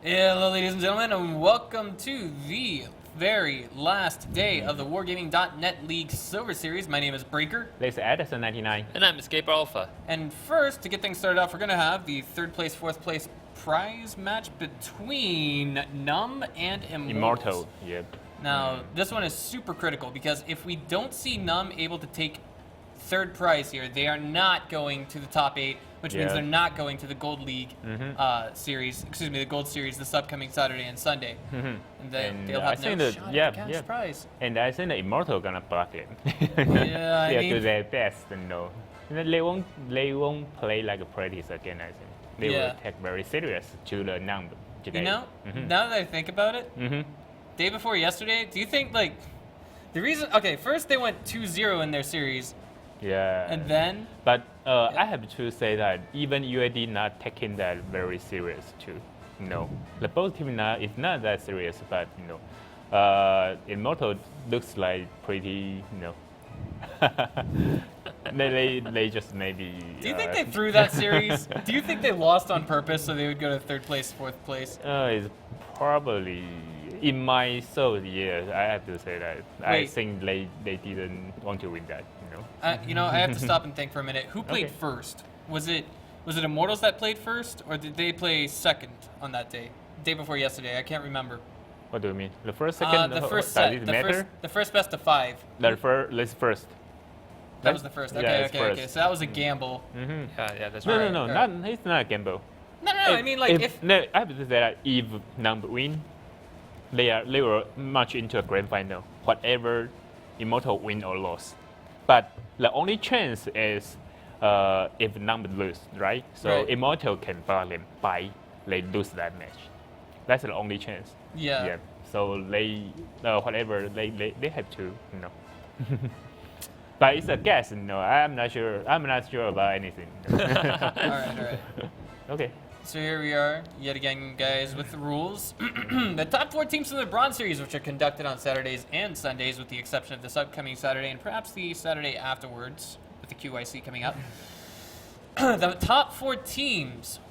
Hello, ladies and gentlemen, and welcome to the very last day of the Wargaming.net League Silver Series. My name is Breaker. This is Edison99. And I'm Escape Alpha. And first, to get things started off, we're going to have the third place, fourth place prize match between NUMB and Immortal, yep. Now, this one is super critical because if we don't see NUMB able to take third prize here, they are not going to the top 8, which means they're not going to the Gold League series, excuse me, the Gold Series this upcoming Saturday and Sunday. And they'll have no shot at the cash prize. And I think the Immortal gonna block it. Yeah, They'll do their best, They won't play like a practice again, I think. They will take very serious to the NUMB today. You know, now that I think about it, day before yesterday, do you think, like, the reason, okay, first they went 2-0 in their series. Yeah. And then? But I have to say that even UAD not taking that very serious too. The both team is not that serious, but Immortal looks like pretty, they just maybe. Do you think they threw that series? Do you think they lost on purpose so they would go to third place, fourth place? It's probably. In my soul, yes, I have to say that. Wait. I think they didn't want to win that. I have to stop and think for a minute. Who played first? Was it Immortals that played first, or did they play second on that day? Day before yesterday, I can't remember. What do you mean? The first, second? The first set. The first best of 5. The first. That was the first. Okay. So that was a gamble. Yeah, that's right. No, it's not a gamble. No. I mean, like I have to say that if NUMB win, they were much into a grand final, whatever Immortal win or lose. But the only chance is if NUMB lose, right? So Immortal can block them by they lose that match. That's the only chance. Yeah. So they whatever they have to, But it's a guess, I'm not sure. I'm not sure about anything. All right. Okay. So here we are, yet again, guys, with the rules. The top 4 teams in the Bronze Series, which are conducted on Saturdays and Sundays, with the exception of this upcoming Saturday and perhaps the Saturday afterwards, with the QIC coming up. The top 4 teams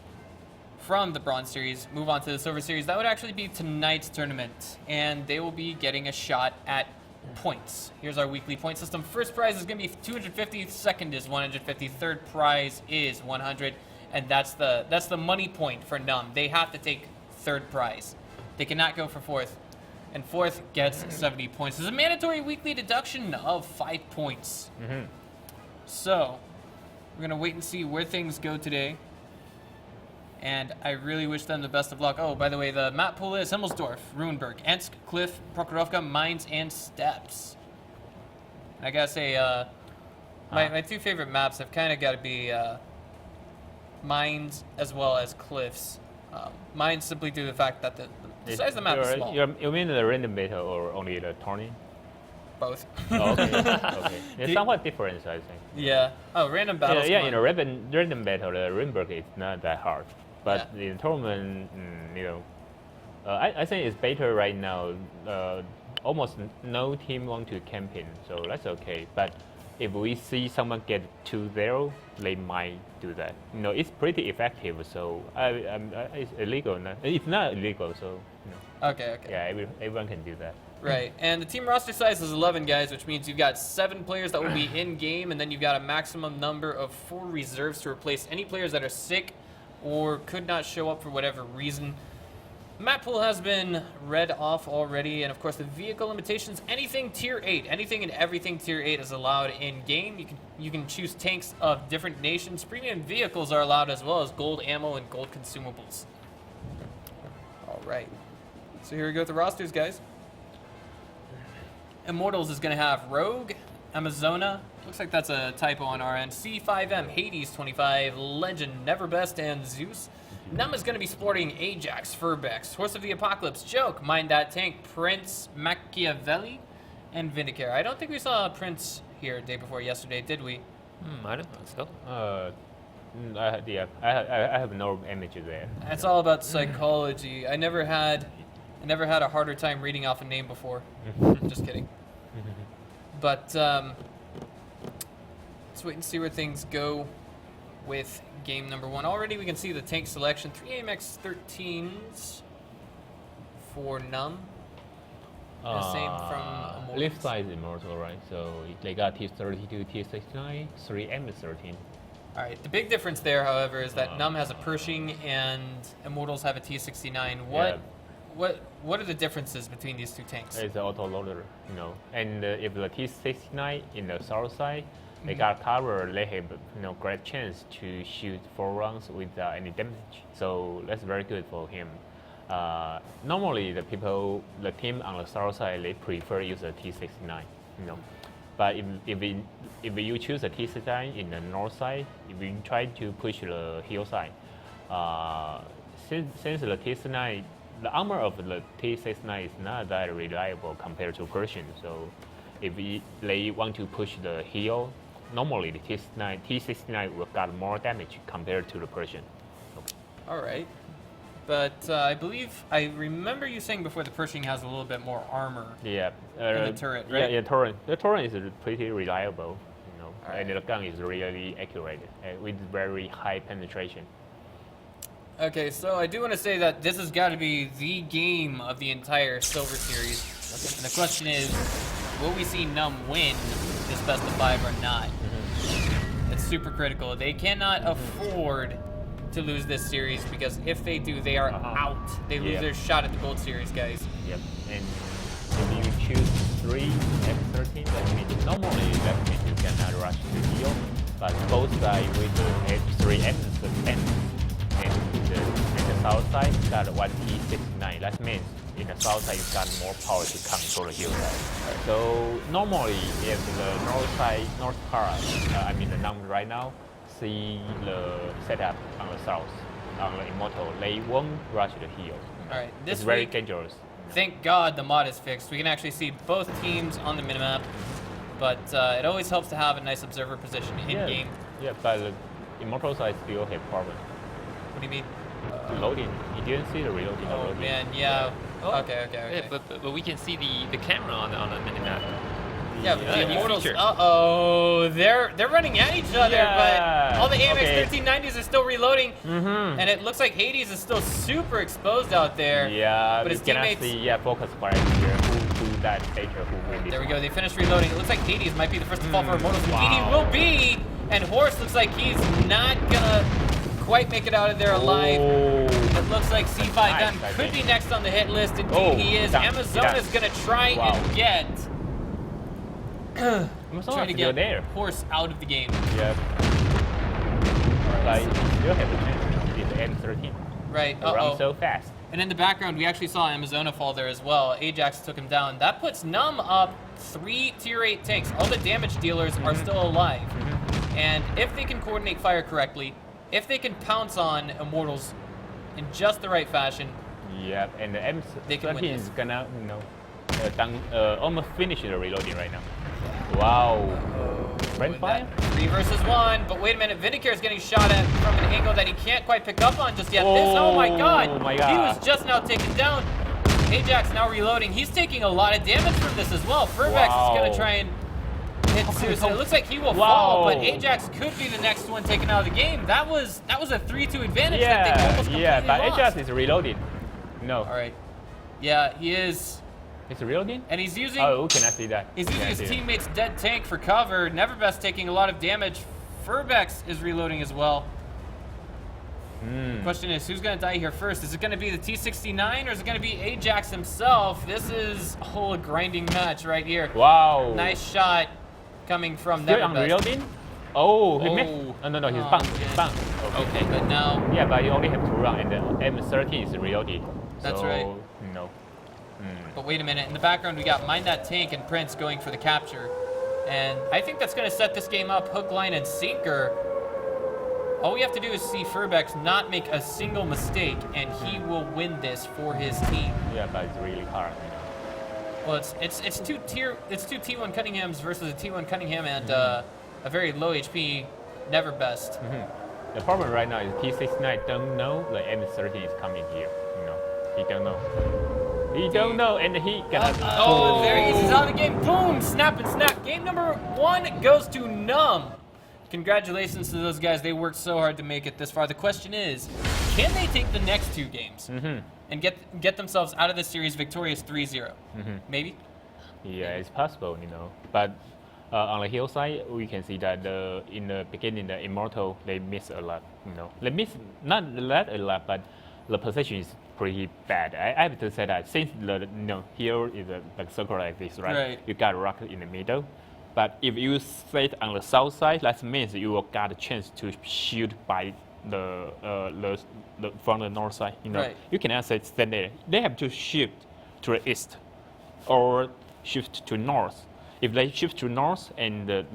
from the Bronze Series move on to the Silver Series. That would actually be tonight's tournament, and they will be getting a shot at points. Here's our weekly point system. First prize is going to be 250, second is 150, third prize is 100. And that's the money point for NUMB. They have to take third prize. They cannot go for fourth. And fourth gets 70 points. There's a mandatory weekly deduction of 5 points. So we're going to wait and see where things go today. And I really wish them the best of luck. Oh, by the way, the map pool is Himmelsdorf, Ruinberg, Ensk, Cliff, Prokhorovka, Mines, and Steppes. I gotta say, my 2 favorite maps have kind of got to be Mines as well as Cliffs. Mines simply due to the fact that the size of the map is small. You mean the random battle or only the tourney? Both. Okay. It's somewhat different, I think. Yeah. Oh, random battles. Yeah, random battle, the Ruinberg is not that hard. But in tournament, I think it's better right now. Almost no team want to camp in, so that's okay. But if we see someone get 2-0, they might do that. It's pretty effective, so it's illegal. It's not illegal, so. Okay. Yeah, everyone can do that. Right, and the team roster size is 11 guys, which means you've got 7 players that will be in game, and then you've got a maximum number of 4 reserves to replace any players that are sick or could not show up for whatever reason. The map pool has been read off already, and of course the vehicle limitations, anything tier 8, anything and everything tier 8 is allowed in game. You can choose tanks of different nations. Premium vehicles are allowed as well as gold ammo and gold consumables. All right, so here we go with the rosters, guys. Immortals is going to have Rogue, Amazona, looks like that's a typo on our end, C5M, Hades 25, Legend, Neverbest, and Zeus. NUMB is going to be sporting Ajax, Furbex, Horse of the Apocalypse, Joke, Mind That Tank, Prince, Machiavelli, and Vindicare. I don't think we saw Prince here day before yesterday, did we? I don't think so. I have no image there. That's all about psychology. I never had a harder time reading off a name before. Just kidding. But let's wait and see where things go with game number 1. Already we can see the tank selection. 3 AMX-13s. for NUMB? And the same from Immortals. Left side is Immortal, right? So they got T32, T69, 3 M13. All right. The big difference there, however, is that NUMB has a Pershing and Immortals have a T69. What are the differences between these two tanks? It's an auto loader, And if the T69 in the south side, they got cover, they have great chance to shoot 4 rounds without any damage. So that's very good for him. Normally the team on the south side, they prefer use a T69, But if you choose a T69 in the north side, if you try to push the hill side, since the T69, the armor of the T69 is not that reliable compared to Persian. So if they want to push the hill, normally the T69 will got more damage compared to the Persian. Okay. All right. But I remember you saying before the Pershing has a little bit more armor than the turret, right? Yeah, turret. The turret is pretty reliable, Right. And the gun is really accurate with very high penetration. Okay, so I do want to say that this has got to be the game of the entire Silver Series. And the question is, will we see NUMB win this best of 5 or not? It's super critical. They cannot afford to lose this series because if they do, they are out. They lose their shot at the Gold Series, guys. Yep. And if you choose 3 F13, that means normally that means you cannot rush the hill, but both sides with the F3 F10 and the south side got 1 T69. That means in the south side you got more power to control the hill side. So normally if the north part, the NUMB right now, see the setup on the south, on the Immortal, they won't rush the hill. All right, it's very dangerous. Thank God the mod is fixed. We can actually see both teams on the minimap, but it always helps to have a nice observer position in game. Yeah, but the Immortal side still have problem. What do you mean? Loading. You didn't see the reloading. Oh man, yeah. Oh. Okay. Yeah, but we can see the camera on the minimap. Yeah, but the new Immortals. feature. They're running at each other, but all the AMX 1390s are still reloading, and it looks like Hades is still super exposed out there. Yeah, but his teammates. Focus fire here. Who that stage or who win this There we one. go. They finished reloading. It looks like Hades might be the first to fall for Immortals. Wow. He will be, and Horse looks like he's not gonna quite make it out of there alive. It looks like C5 Gun could be next on the hit list. Indeed, he is. Amazona's gonna try and get. Trying to get there. Horse out of the game. Yeah. But still have a chance. It's M13. Right. They run so fast. And in the background, we actually saw Amazona fall there as well. Ajax took him down. That puts NUMB up 3 tier 8 tanks. All the damage dealers are still alive. And if they can coordinate fire correctly, if they can pounce on Immortals in just the right fashion, Yep, and the M13 is gonna, almost finish the reloading right now. Wow. Friend fire? 3 versus 1, but wait a minute, Vindicare is getting shot at from an angle that he can't quite pick up on just yet. Oh my god! He was just now taken down. Ajax now reloading. He's taking a lot of damage from this as well. Furbex is going to try and hit Suicide. It looks like he will fall, but Ajax could be the next one taken out of the game. That was a 3-2 advantage that they almost completely but lost. Ajax is reloading. No. All right. Yeah, he is. It's reloading? And he's using. Oh, can I see that? He's using his teammate's dead tank for cover. Neverbest taking a lot of damage. Furbex is reloading as well. The question is, who's going to die here first? Is it going to be the T69 or is it going to be Ajax himself? This is a whole grinding match right here. Wow. Nice shot coming from Still on Neverbest. reloading? Oh, he missed. No, he's bounced. He's bounced. Okay, but now. Yeah, but you only have 2 rounds, and the M13 is reloaded. That's so, right. No. But wait a minute, in the background we got Mind That Tank and Prince going for the capture. And I think that's going to set this game up hook, line, and sinker. All we have to do is see Furbex not make a single mistake, and he will win this for his team. Yeah, but it's really hard. Well, it's two T1 Cunninghams versus a T1 Cunningham and a very low HP Neverbest. The problem right now is T69 don't know the M30 is coming here. He don't know. He don't know, and he got. There he is. He's out of the game. Boom! Snap and snap. Game number 1 goes to NUMB. Congratulations to those guys. They worked so hard to make it this far. The question is, can they take the next 2 games? and get themselves out of the series victorious 3-0. Maybe? Yeah, it's possible, But on the hill side, we can see that in the beginning, the Immortal, they miss a lot, They miss not a lot, but the position is pretty bad. I have to say that since here is a circle like this, right? You got rock in the middle. But if you sit on the south side, that means you will got a chance to shoot by the from the north side. You cannot stand there. They have to shift to the east or shift to north. If they shift to north and the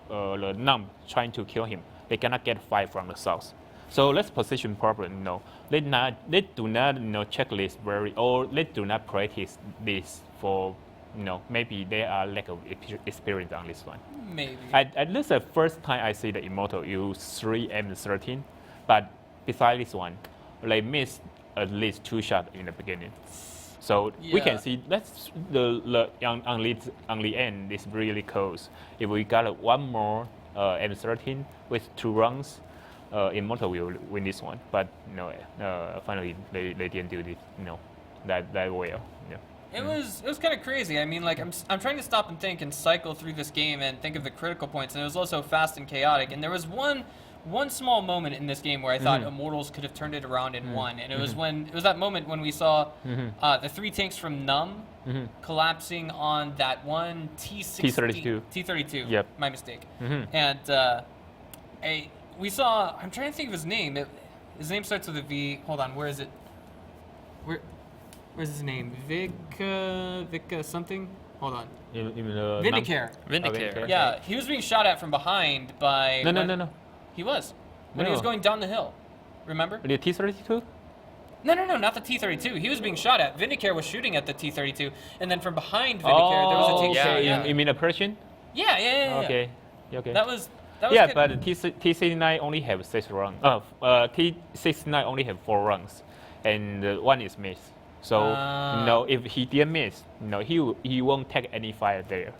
NUMB trying to kill him, they cannot get fire from the south. So let's position properly. They do not checklist or they do not practice this for. Maybe they are lack of experience on this one. Maybe. At least the first time I see the Immortal use 3 M13, but besides this one, they missed at least 2 shots in the beginning. So we can see that's on the end is really close. If we got one more M13 with 2 rounds, Immortal will win this one. But finally they didn't do this. That well. It was kind of crazy. I mean, like I'm trying to stop and think and cycle through this game and think of the critical points, and it was also fast and chaotic. And there was one small moment in this game where I thought Immortals could have turned it around and won, and it was that moment when we saw the 3 tanks from NUMB collapsing on that one T32. T32. Yep. My mistake. And we saw. I'm trying to think of his name. His name starts with a V. Hold on. Where is it? Where's his name? Vic something? Hold on. Vindicare. Vindicare. Yeah, he was being shot at from behind by... No. He was. When he was going down the hill. Remember? The T32? No, not the T32. He was being shot at. Vindicare was shooting at the T32, and then from behind Vindicare, there was a tank. Okay. You mean a Persian? Yeah. Okay. That was yeah, good. but T69 only have 6 rounds. T69 only have 4 rounds, and 1 is missed. So if he didn't miss, he won't take any fire there.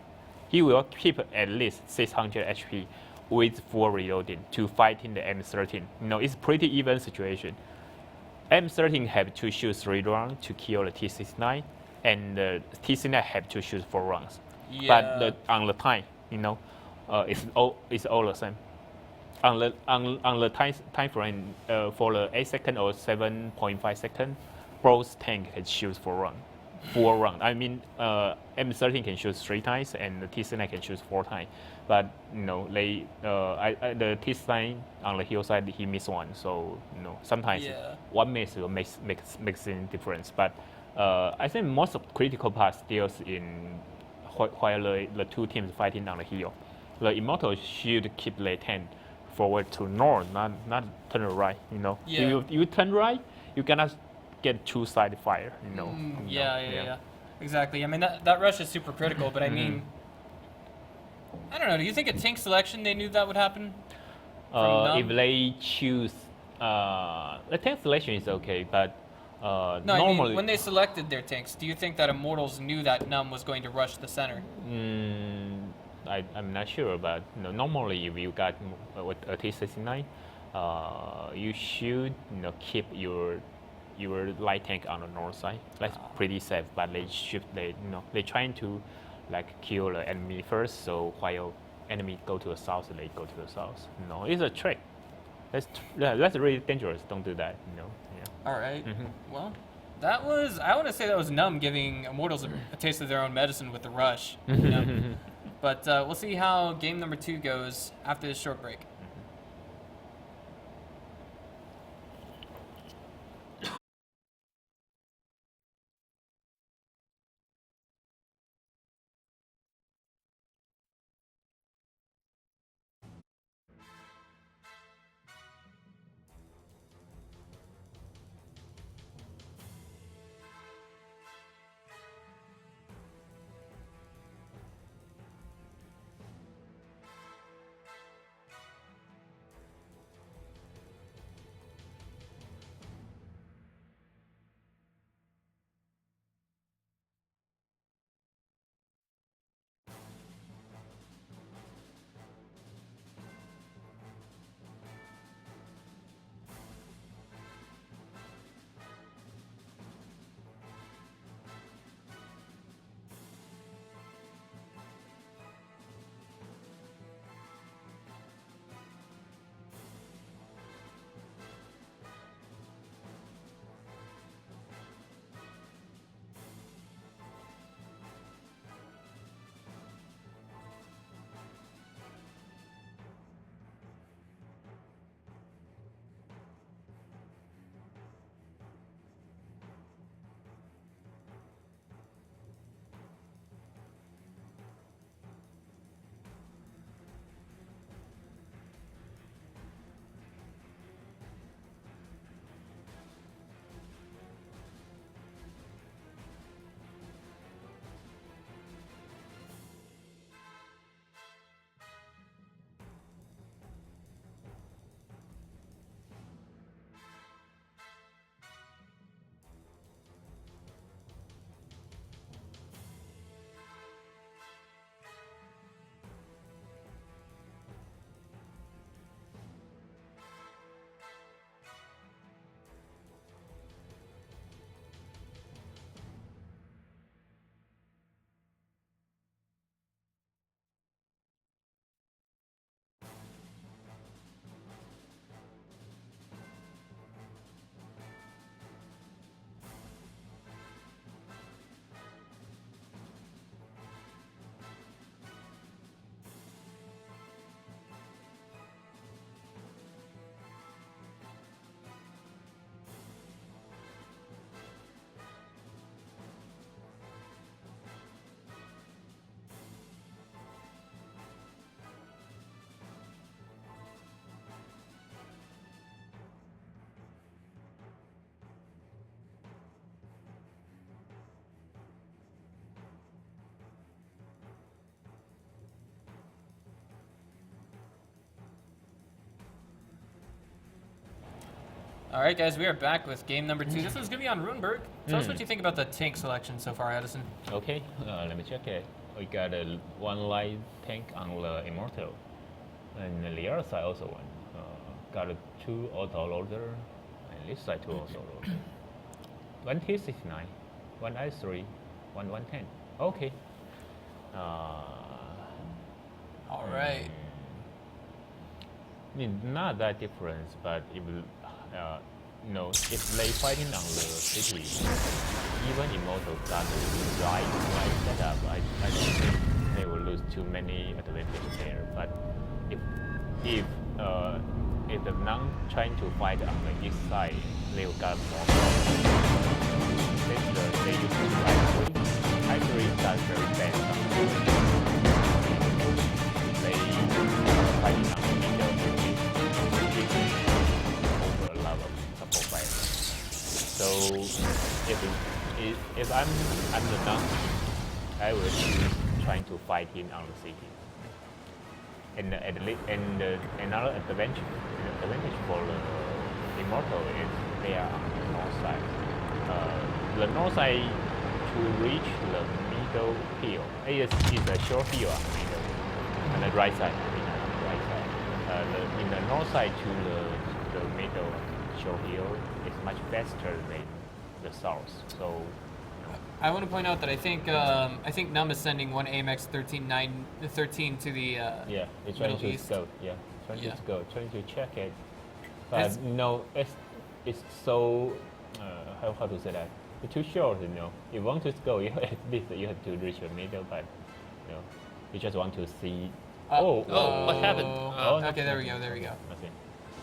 He will keep at least 600 HP with full reloading to fighting the M13. It's pretty even situation. M13 have to shoot 3 rounds to kill the T69, and the T69 have to shoot 4 rounds. Yeah. But on the time, it's all the same. On the time frame for the 8 second or 7.5 second, both tank can shoot 4 rounds. I mean, M13 can shoot 3 times and the T69 can shoot 4 times. But the T69 on the hill side he missed 1. So sometimes 1 miss will make a difference. But I think most of critical parts still in while the 2 teams fighting on the hill. The Immortal should keep the tank forward to north, not turn right. If you turn right, you cannot get 2-sided fire. Yeah. Exactly. I mean that rush is super critical, but I mean, I don't know. Do you think at tank selection they knew that would happen? If they choose, the tank selection is okay, but normally I mean, when they selected their tanks, do you think that Immortals knew that NUMB was going to rush the center? I'm not sure, but normally if you got a T69, you should keep your light tank on the north side. That's pretty safe, but they trying to kill the enemy first. So while enemy go to the south, they go to the south. It's a trick. That's really dangerous. Don't do that. All right. Well, I want to say that was NUMB giving Immortals a taste of their own medicine with the rush. But we'll see how game number 2 goes after this short break. All right, guys, we are back with game number 2. This one's going to be on Runeberg. Tell us what you think about the tank selection so far, Addison. Okay, let me check it. We got one light tank on the Immortal, and the other side also one. Got 2 auto loader, and this side 2 auto loader. 1 T69, 1 I3, 1 110. Okay. All right. I mean, not that difference, but if if they fighting on the city, even Immortal got the right setup, I don't think they will lose too many advantage there. But if the NUMB trying to fight on the east side, they will got more problems. Since they use I3 does very bad. They fighting on the middle, over a lot of support fire. So if I'm the NUMB, I will choose trying to fight him on the city. And another advantage for the Immortal is they are on the north side. The north side to reach the middle hill. It's a short hill on the middle. On the right side, on the right side. In the north side to the middle short hill is much faster than the south. So I want to point out that I think NUMB is sending one AMX 13 to the yeah, it's trying Middle to East. scout. Yeah, trying Yeah. to scout, trying to check it. But no, it's so how to say that? It's too short, If you want to scout, at least you have to reach the middle, but you just want to see. Oh, what happened? Okay, there we go. Nothing.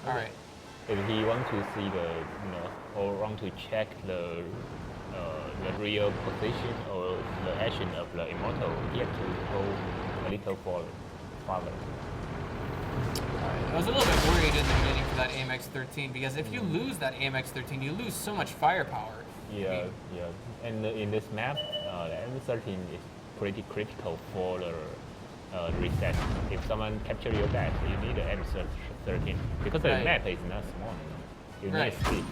All right. If he want to see or want to check the real position or the action of the Immortal, he have to go a little farther. I was a little bit worried in the beginning for that AMX 13 because if you lose that AMX 13, you lose so much firepower. Yeah. And in this map, the M13 is pretty critical for the reset. If someone capture your back, you need an M13 because the Right. map is not small. You Right. need speed.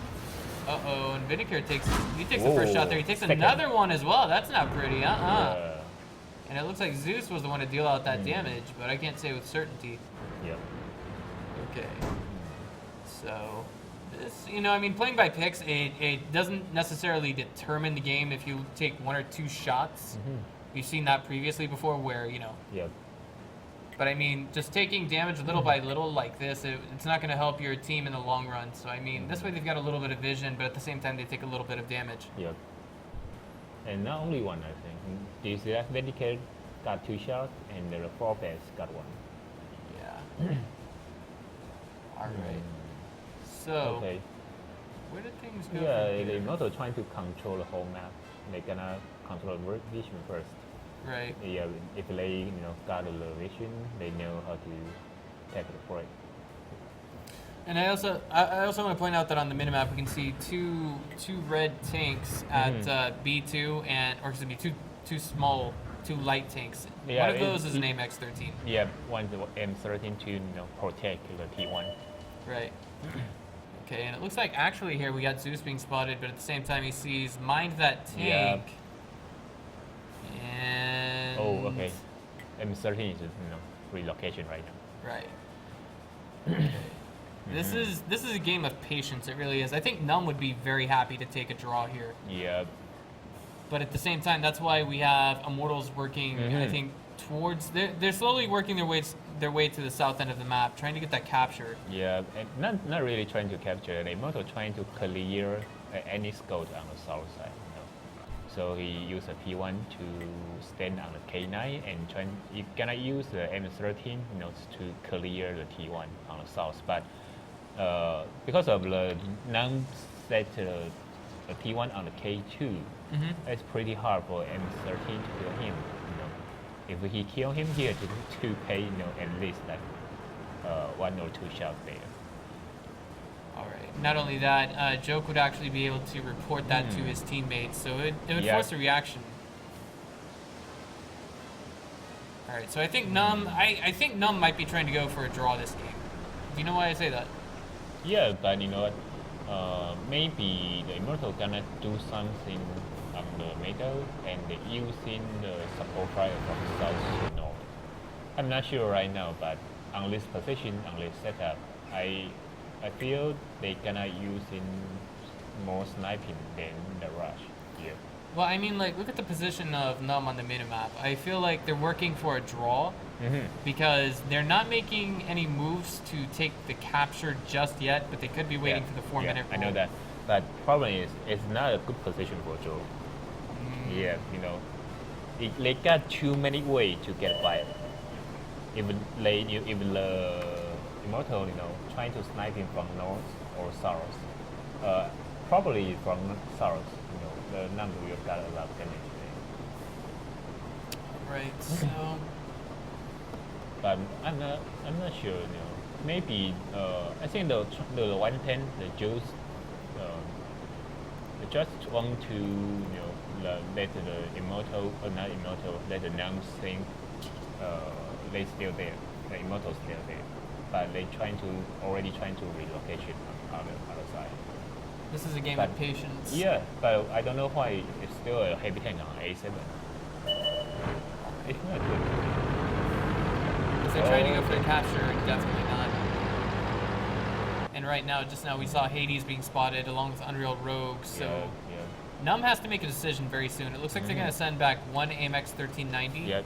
Uh-oh, and Vinegar takes the first shot there. He takes Second. another one as well. That's not pretty, Yeah. And it looks like Zeus was the one to deal out that damage, but I can't say with certainty. Yeah. Okay. So, this, playing by picks, it doesn't necessarily determine the game if you take 1 or 2 shots. We've seen that previously before where, Yeah. But just taking damage little by little like this, it's not going to help your team in the long run. So this way they've got a little bit of vision, but at the same time they take a little bit of damage. Yep. And not only one, I think. This Dedicated got 2 shots, and the 4 base got 1. Yeah. All right. So, Okay. where did things go? Yeah, from the here? Immortal trying to control the whole map. They're gonna control the vision first. Right. Yeah, if they got the vision, they know how to take the break. And I also want to point out that on the minimap we can see two red tanks at B2 two light tanks. Yeah, One of those is an AMX 13. Yeah, one's the M13 to protect the T1. Right. Okay, and it looks like actually here we got Zeus being spotted, but at the same time he sees mind that tank. And Oh, okay. M13 is relocation right now. right. Okay. This is a game of patience. It really is. I think NUMB would be very happy to take a draw here. Yeah. But at the same time, that's why we have Immortals working. I think towards they're slowly working their way to the south end of the map, trying to get that capture. Yeah, and not really trying to capture. The Immortal trying to clear any scout on the south side. So he used a P1 to stand on the K9 and he's gonna use the M13 to clear the T1 on the south. But because of the NUMB set the T1 on the K2, it's pretty hard for M13 to kill him. If he kill him here, to pay at least like 1 or 2 shots there. All right. Not only that, Joke would actually be able to report that to his teammates, so it would force a reaction. All right. So I think NUMB. I think NUMB might be trying to go for a draw this game. Do you know why I say that? Yeah, but you know what? maybe the Immortal gonna do something on the middle and using the support fire from south to north. I'm not sure right now, but on this position, on this setup, I feel they gonna using more sniping than the rush here. Well, I mean, like, look at the position of NUMB on the minimap. I feel like they're working for a draw because they're not making any moves to take the capture just yet, but they could be waiting for the 4-minute I know rule. that, but problem is it's not a good position for Joe. Yeah, you know, they got too many ways to get fired. Even the Immortal, you know, trying to snipe him from north or south, probably from south. You know, the number will got a lot of damage there. Right, so... But I'm not sure. You know, maybe I think the 110, the Jews, they just want to let the Immortal, not Immortal, let the NUMB think they still there, the Immortal still there, but they already trying to relocate on the other side. This is a game But- of patience. Yeah, but I don't know why it's still a heavy tank on A7. It's not good. If they're trying to go for the capture, definitely not. And right now, just now, we saw Hades being spotted along with Unreal Rogue, so Yeah. NUMB has to make a decision very soon. It looks like they're going to send back one AMX 1390. Yep.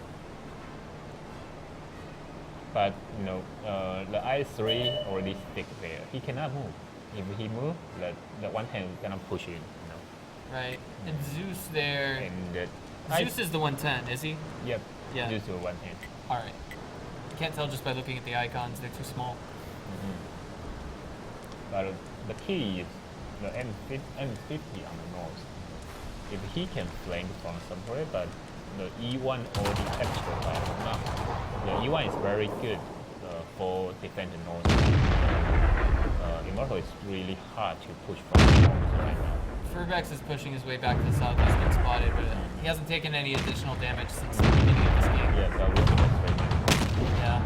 But the I3 already stick there. He cannot move. If he move, the 110 cannot push in. Right. And Zeus there. And Zeus is the 110, is he? Yep. Yeah. Zeus to 110. All right. You can't tell just by looking at the icons; they're too small. But the key is the M50 on the north. If he can flank from somewhere, but the E1 already captured by the NUMB. The E1 is very good for defend the north. Immortal is really hard to push from the north right now. Furbex is pushing his way back to the south. He's been spotted, but he hasn't taken any additional damage since the beginning of this game. Yeah, that was right now. Yeah.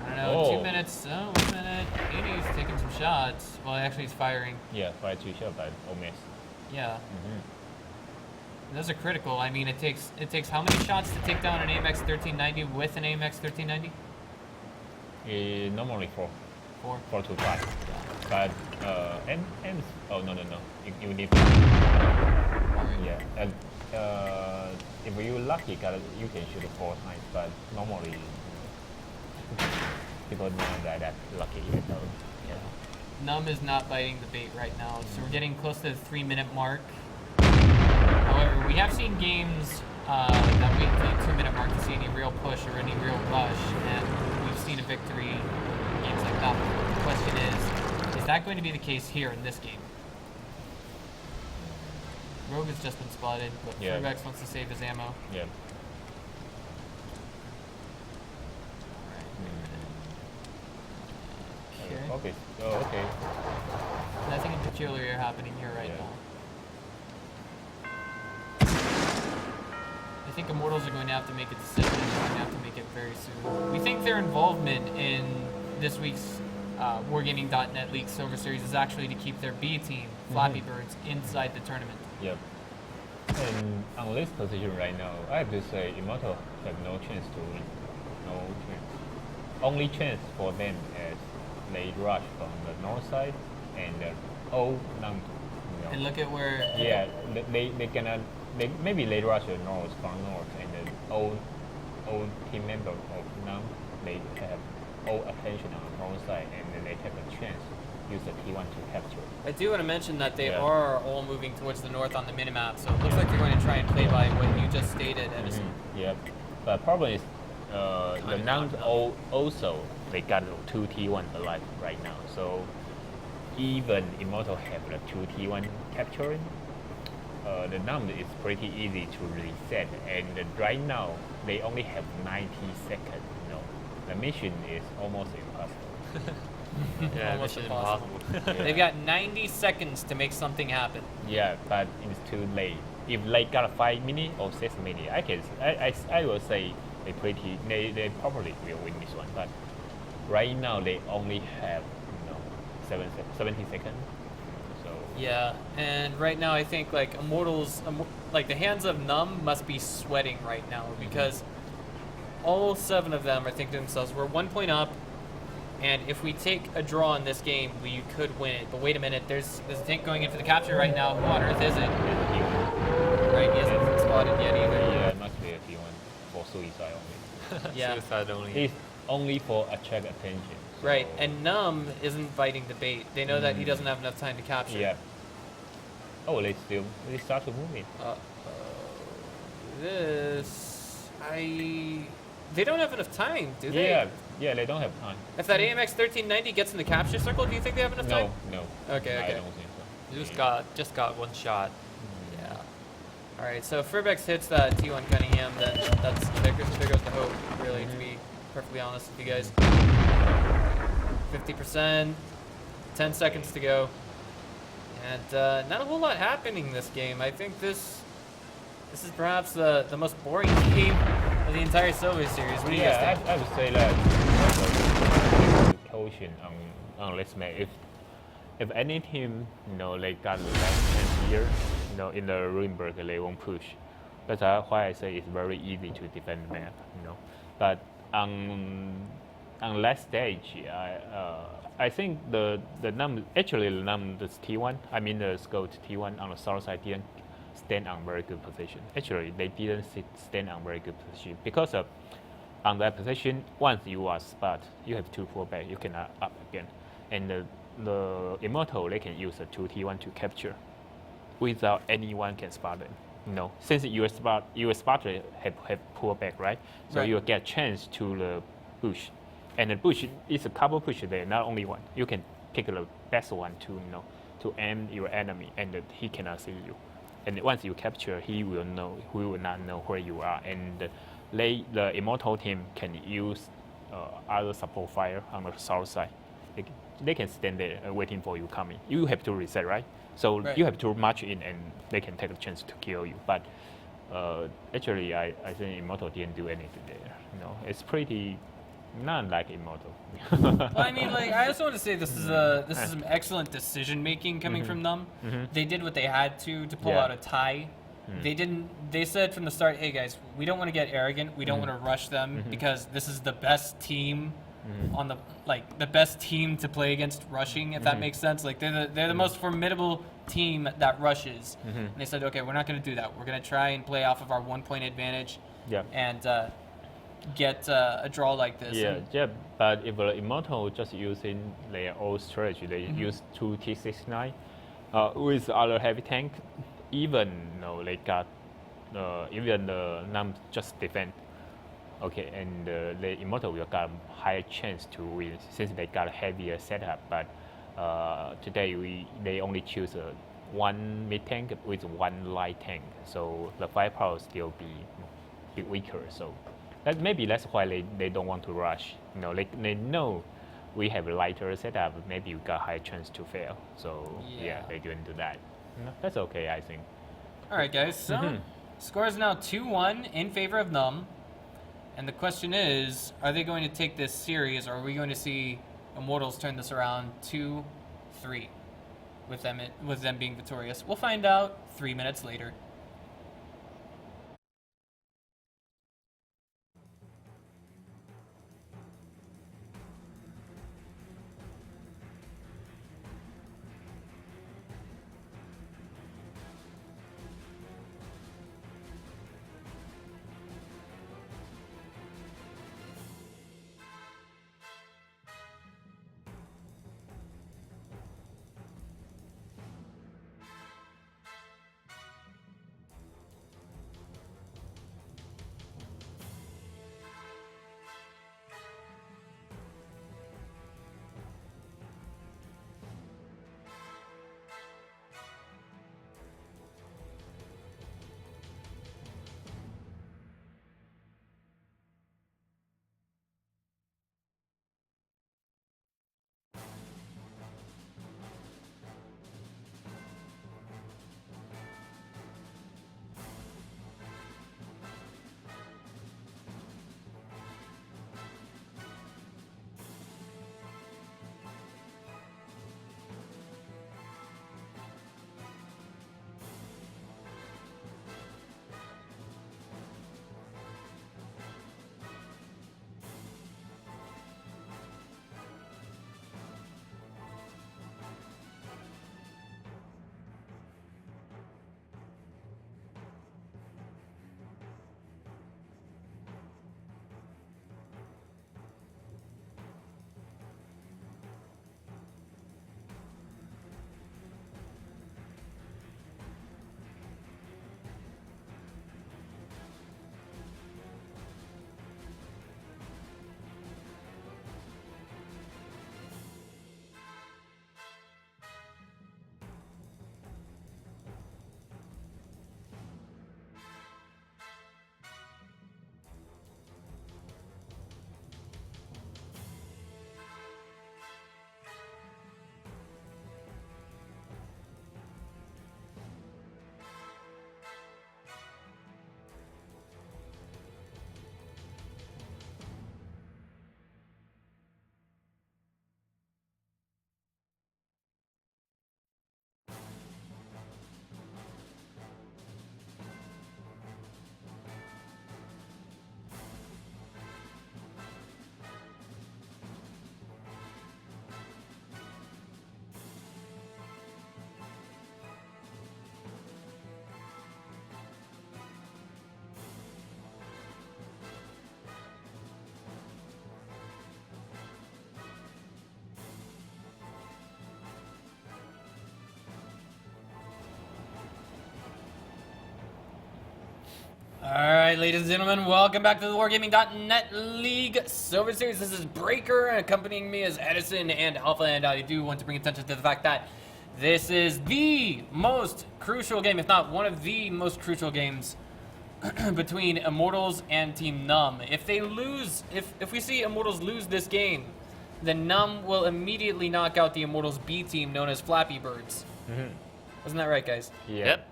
I don't know. Oh. 2 minutes. Oh, 1 minute. Hades taking some shots. Well, actually, he's firing. Yeah, fire 2 shot, but miss. Yeah. Those are critical. I mean, it takes how many shots to take down an AMX 1390 with an AMX 1390? Normally 4 4. to 5. But oh no, you need Alright. yeah, and if you're lucky, you can shoot 4 times. But normally, people not that lucky. So, yeah. NUMB is not biting the bait right now, so we're getting close to the 3-minute mark. However, we have seen games that wait until the 2-minute mark to see any real push or any real rush, and we've seen a victory in games like that before. The question is that going to be the case here in this game? Rogue has just been spotted, but Yeah. Furbex wants to save his ammo. Yeah. Okay. Okay. Oh, okay. Nothing in peculiar happening here right Yeah. now. I think Immortals are going to have to make a decision. They're going to have to make it very soon. We think their involvement in this week's Wargaming.net League Silver Series is actually to keep their B team, Flappy Birds, inside the tournament. Yep. And on this position right now, I have to say Immortal have no chance to win. No chance. Only chance for them is they rush from the north side and old NUMB. And look at where... Yeah, they cannot. Maybe they rush the north from north and the old team member of NUMB, they have all attention on the north side and then they have a chance use the T1 to capture. I do want to mention that they Yeah. are all moving towards the north on the minimap, so it looks like they're going to try and play by what you just stated, Edison. Yep. But problem is, the NUMB also they got 2 T1 alive right now. So even Immortal have the 2 T1 capturing, the NUMB is pretty easy to reset. And right now they only have 90 seconds. The mission is almost impossible. Yeah, Almost mission impossible. impossible. Yeah. They've got 90 seconds to make something happen. Yeah, but it's too late. If they got a 5 minutes or 6 minutes, I will say they probably will win this one. But right now they only have 70 seconds. Yeah, and right now I think like Immortals, like the hands of NUMB must be sweating right now because all 7 of them are thinking to themselves, we're 1 point up, and if we take a draw in this game, we could win it. But wait a minute, there's a tank going in for the capture right now. Who on earth is it? Right, he hasn't spotted yet either. Yeah, it must be a T1 for suicide only. Yeah. Suicide only. It's only for attract attention. So Right, and NUMB isn't biting the bait. They know that he doesn't have enough time to capture. yeah. Oh, they start to move it. They don't have enough time, do they? Yeah, they don't have time. If that AMX 1390 gets in the capture circle, do you think they have enough time? No. Okay. I don't think so. Just got one shot. Yeah. All right. So if Furbex hits that T1 Cunningham, then there goes the hope. Really, to be perfectly honest with you guys. 50%. 10 seconds to go. And not a whole lot happening in this game. I think this is perhaps the most boring game of the entire Silver Series. What do you guys think? I would say that caution on this match. If any team, they got less chance here, in the Ruinberg, they won't push. That's why I say it's very easy to defend the map, But on last stage, I think the NUMB, actually the NUMB, the T1, I mean the Scout T1 on the south side didn't stand on very good position. Actually, they didn't stand on very good position because on that position, once you are spot, you have to pull back, you cannot up again. And the Immortal, they can use a 2T1 to capture without anyone can spot them. Since your spotter have pulled back, right? So Right. you get chance to the bush. And the bush is a couple push there, not only one. You can pick the best one to aim your enemy, and he cannot see you. And once you capture, he will not know where you are. And the Immortal team can use other support fire on the south side. They can stand there waiting for you coming. You have to reset, right? So Right. you have to march in, and they can take a chance to kill you. But actually, I think Immortal didn't do anything there. It's pretty. Not like Immortal. Well, I mean, I also want to say this is some excellent decision making coming from NUMB. They did what they had to pull Yeah. out a tie. They said from the start, hey guys, we don't want to get arrogant. We don't want to rush them because this is the best team on the best team to play against rushing, if that makes sense. They're the most formidable team that rushes. And they said, okay, we're not going to do that. We're going to try and play off of our 1 point advantage. Yeah. And get a draw like this. Yeah. But if Immortal just using their old strategy, they use 2 T69 with other heavy tank, even they got even the NUMB just defend. Okay, and the Immortal will got a higher chance to win since they got a heavier setup. But today they only choose one mid tank with one light tank, so the firepower still be weaker. So maybe that's why they don't want to rush. They know we have a lighter setup. Maybe we got higher chance to fail. So yeah, they didn't do that. That's okay, I think. All right, guys. So score is now 2-1 in favor of NUMB. And the question is, are they going to take this series, or are we going to see Immortals turn this around 2-3 with them being victorious? We'll find out 3 minutes later. Alright, ladies and gentlemen, welcome back to the Wargaming.net League Silver Series. This is Breaker, and accompanying me is Edison and Alpha, and I do want to bring attention to the fact that this is the most crucial game, if not one of the most crucial games between Immortals and Team NUMB. If they lose, if we see Immortals lose this game, then NUMB will immediately knock out the Immortals B team known as Flappy Birds. Wasn't that right, guys? Yep.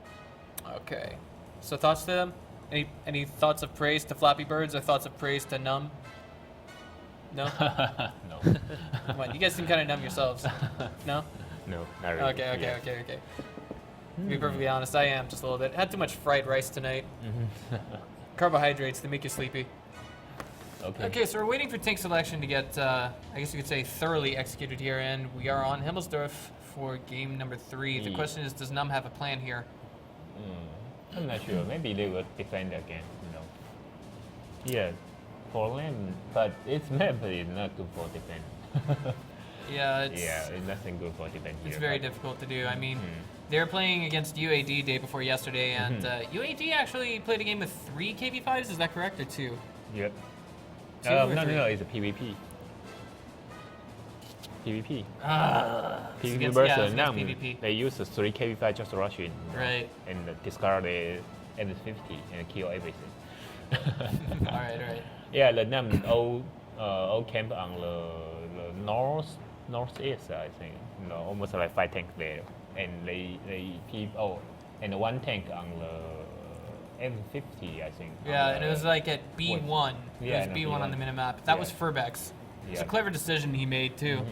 Okay. So thoughts to them? Any thoughts of praise to Flappy Birds or thoughts of praise to NUMB? No? No. Come on, you guys seem kind of numb yourselves. No? No, not really. Okay. To be perfectly honest, I am just a little bit. Had too much fried rice tonight. Carbohydrates, they make you sleepy. Okay, so we're waiting for tank selection to get, I guess you could say, thoroughly executed here, and we are on Himmelsdorf for game number 3. The question is, does NUMB have a plan here? I'm not sure. Maybe they will defend again, you know. Yeah, for them, but its map is not good for defense. Yeah, it's nothing good for defense. It's very difficult to do. I mean, they were playing against UAD day before yesterday, and UAD actually played a game with 3 KV5s. Is that correct, or 2? Yep. 2 or 3? No, it's a PvP. PvP. PvP against versus PvP. They use the 3 KV5 just to rush in. Right. And discard the MS-50 and kill everything. Alright. Yeah, the NUMB all camp on the northeast, I think. You know, almost like 5 tanks there. And they keep and 1 tank on the M50, I think. Yeah, and it was like at B1. It was B1 on the minimap. That was Furbeck's. It's a clever decision he made too.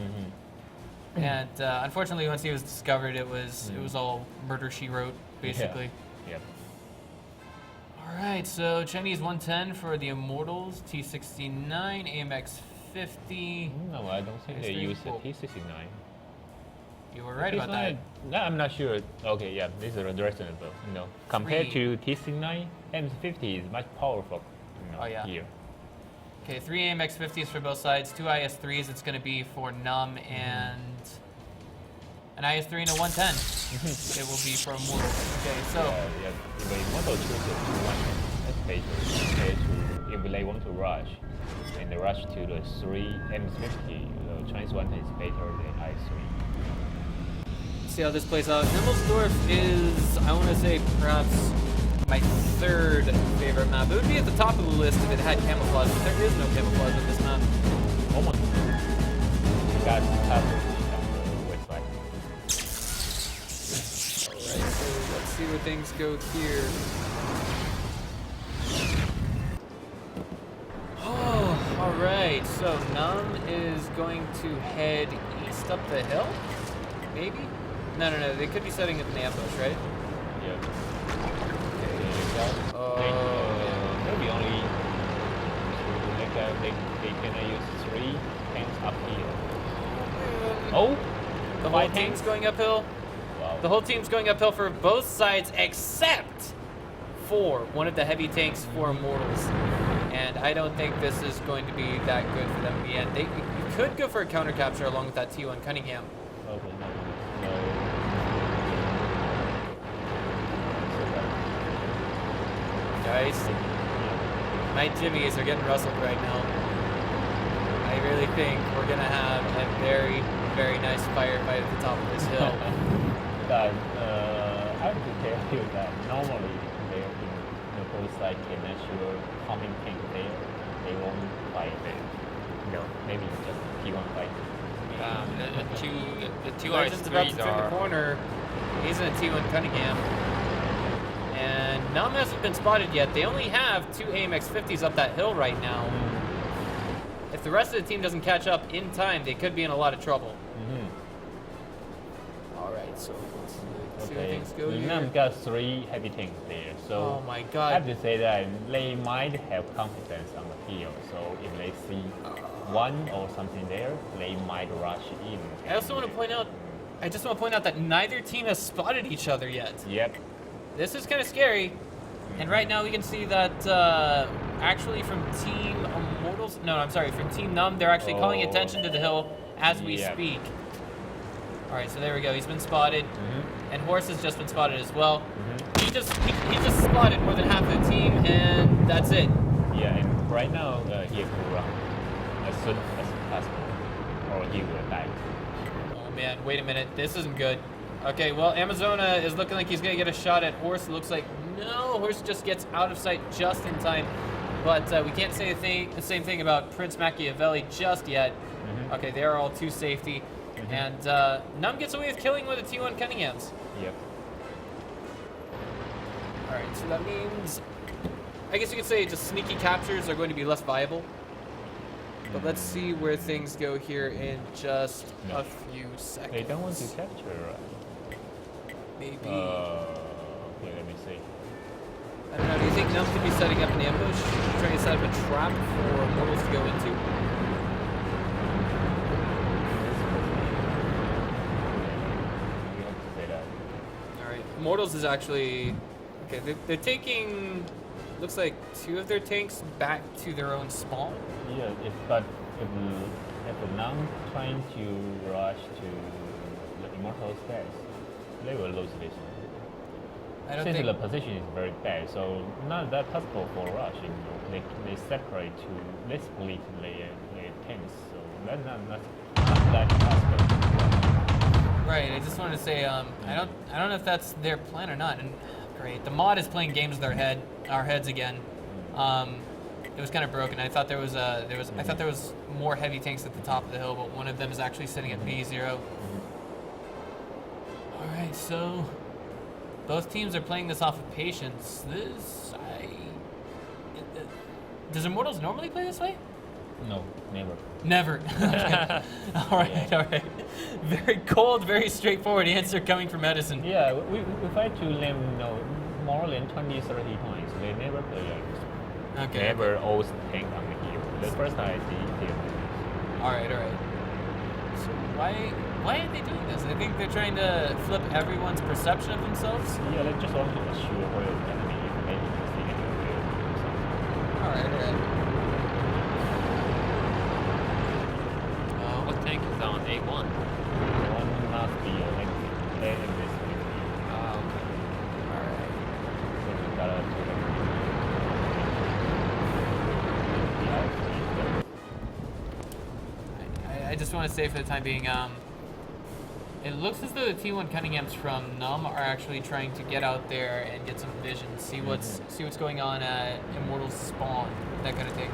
And unfortunately, once he was discovered, it was all murder she wrote, basically. Yep. All right, so Chinese 110 for the Immortals, T69, AMX50. No, I don't think they use a T69. You were right about that. No, I'm not sure. Okay, yeah, this is reasonable. You know, compared to T69, M50 is much powerful. You know, here. Okay, 3 AMX50s for both sides, 2 IS3s. It's going to be for NUMB and an IS3 and a 110. It will be for Immortals. Okay, so. If they want to choose the 2-1, if they want to rush, and they rush to the 3 M50, the Chinese 110 is better than IS3. See how this plays out. Himmelsdorf is, I want to say, perhaps my 3rd favorite map. It would be at the top of the list if it had camouflage, but there is no camouflage on this map. Almost. You got coverage on the west side. Alright, so let's see where things go here. Oh, alright, so NUMB is going to head east up the hill? Maybe? No, they could be setting up an ambush, right? Yeah. Maybe only they can use 3 tanks up here. The whole team's going uphill. Wow. The whole team's going uphill for both sides except for one of the heavy tanks for Immortals. And I don't think this is going to be that good for them in the end. You could go for a counter capture along with that T1 Cunningham. Okay, no. Guys, my jimmies are getting rustled right now. I really think we're gonna have a very, very nice firefight at the top of this hill. Guys, I have to tell you that normally they're in the both sides can ensure how many tanks there, they won't fight there. No, maybe just T1 fight. The 2 Legend's about to IS3s turn the corner. He's in a T1 Cunningham. And NUMB hasn't been spotted yet. They only have 2 AMX50s up that hill right now. If the rest of the team doesn't catch up in time, they could be in a lot of trouble. Alright, so let's see where things go here. NUMB got 3 heavy tanks there, so oh my I god. have to say that they might have confidence on the field. So if they see 1 or something there, they might rush in. I just want to point out that neither team has spotted each other yet. Yep. This is kind of scary. And right now we can see that actually from Team from Team NUMB, they're actually calling attention to the hill as we speak. All right, so there we go. He's been spotted, and Horse has just been spotted as well. He just spotted more than half of the team, and that's it. Yeah, and right now he has to run as soon as possible, or he will die. Oh man, wait a minute. This isn't good. Okay, well, Amazona is looking like he's gonna get a shot at Horse. It looks like no, Horse just gets out of sight just in time. But we can't say the same thing about Prince Machiavelli just yet. Okay, they are all to safety. And NUMB gets away with killing one of the T1 Cunninghams. Yep. Alright, so that means, I guess you could say just sneaky captures are going to be less viable. But let's see where things go here in just a few seconds. They don't want to capture, Maybe. Okay, let me see. I don't know, do you think NUMB could be setting up an ambush? Trying to set up a trap for Immortals to go into? Alright, Immortals is actually... Okay, they're taking... Looks like 2 of their tanks back to their own spawn. Yeah, if the NUMB trying to rush to the Immortals base, they will lose this one. I don't Since think... the position is very bad, so not that possible for rush. You know, they separate to they split their tanks, so that's not that possible. Right, I just wanted to say, I don't know if that's their plan or not. And great, the mod is playing games with our heads again. It was kind of broken. I thought there was more heavy tanks at the top of the hill, but one of them is actually sitting at B0. All right, so both teams are playing this off of patience. Does Immortals normally play this way? No, never. Never. Okay. All right. Very cold, very straightforward answer coming from Edison. Yeah, we fight to them more than 20, 30 times. They never play like this. Okay. Never always tank on the hill. The first time I see him. All right. So why are they doing this? I think they're trying to flip everyone's perception of themselves. Yeah, they just want to assure where the enemy is maybe to see it or something. All right. What tank is on? A1? One must be a lane in this video. Oh, okay. Alright. So we gotta do I just want to say for the time being, it looks as though the T1 Cunninghams from NUMB are actually trying to get out there and get some vision, see what's going on at Immortals spawn, that kind of thing.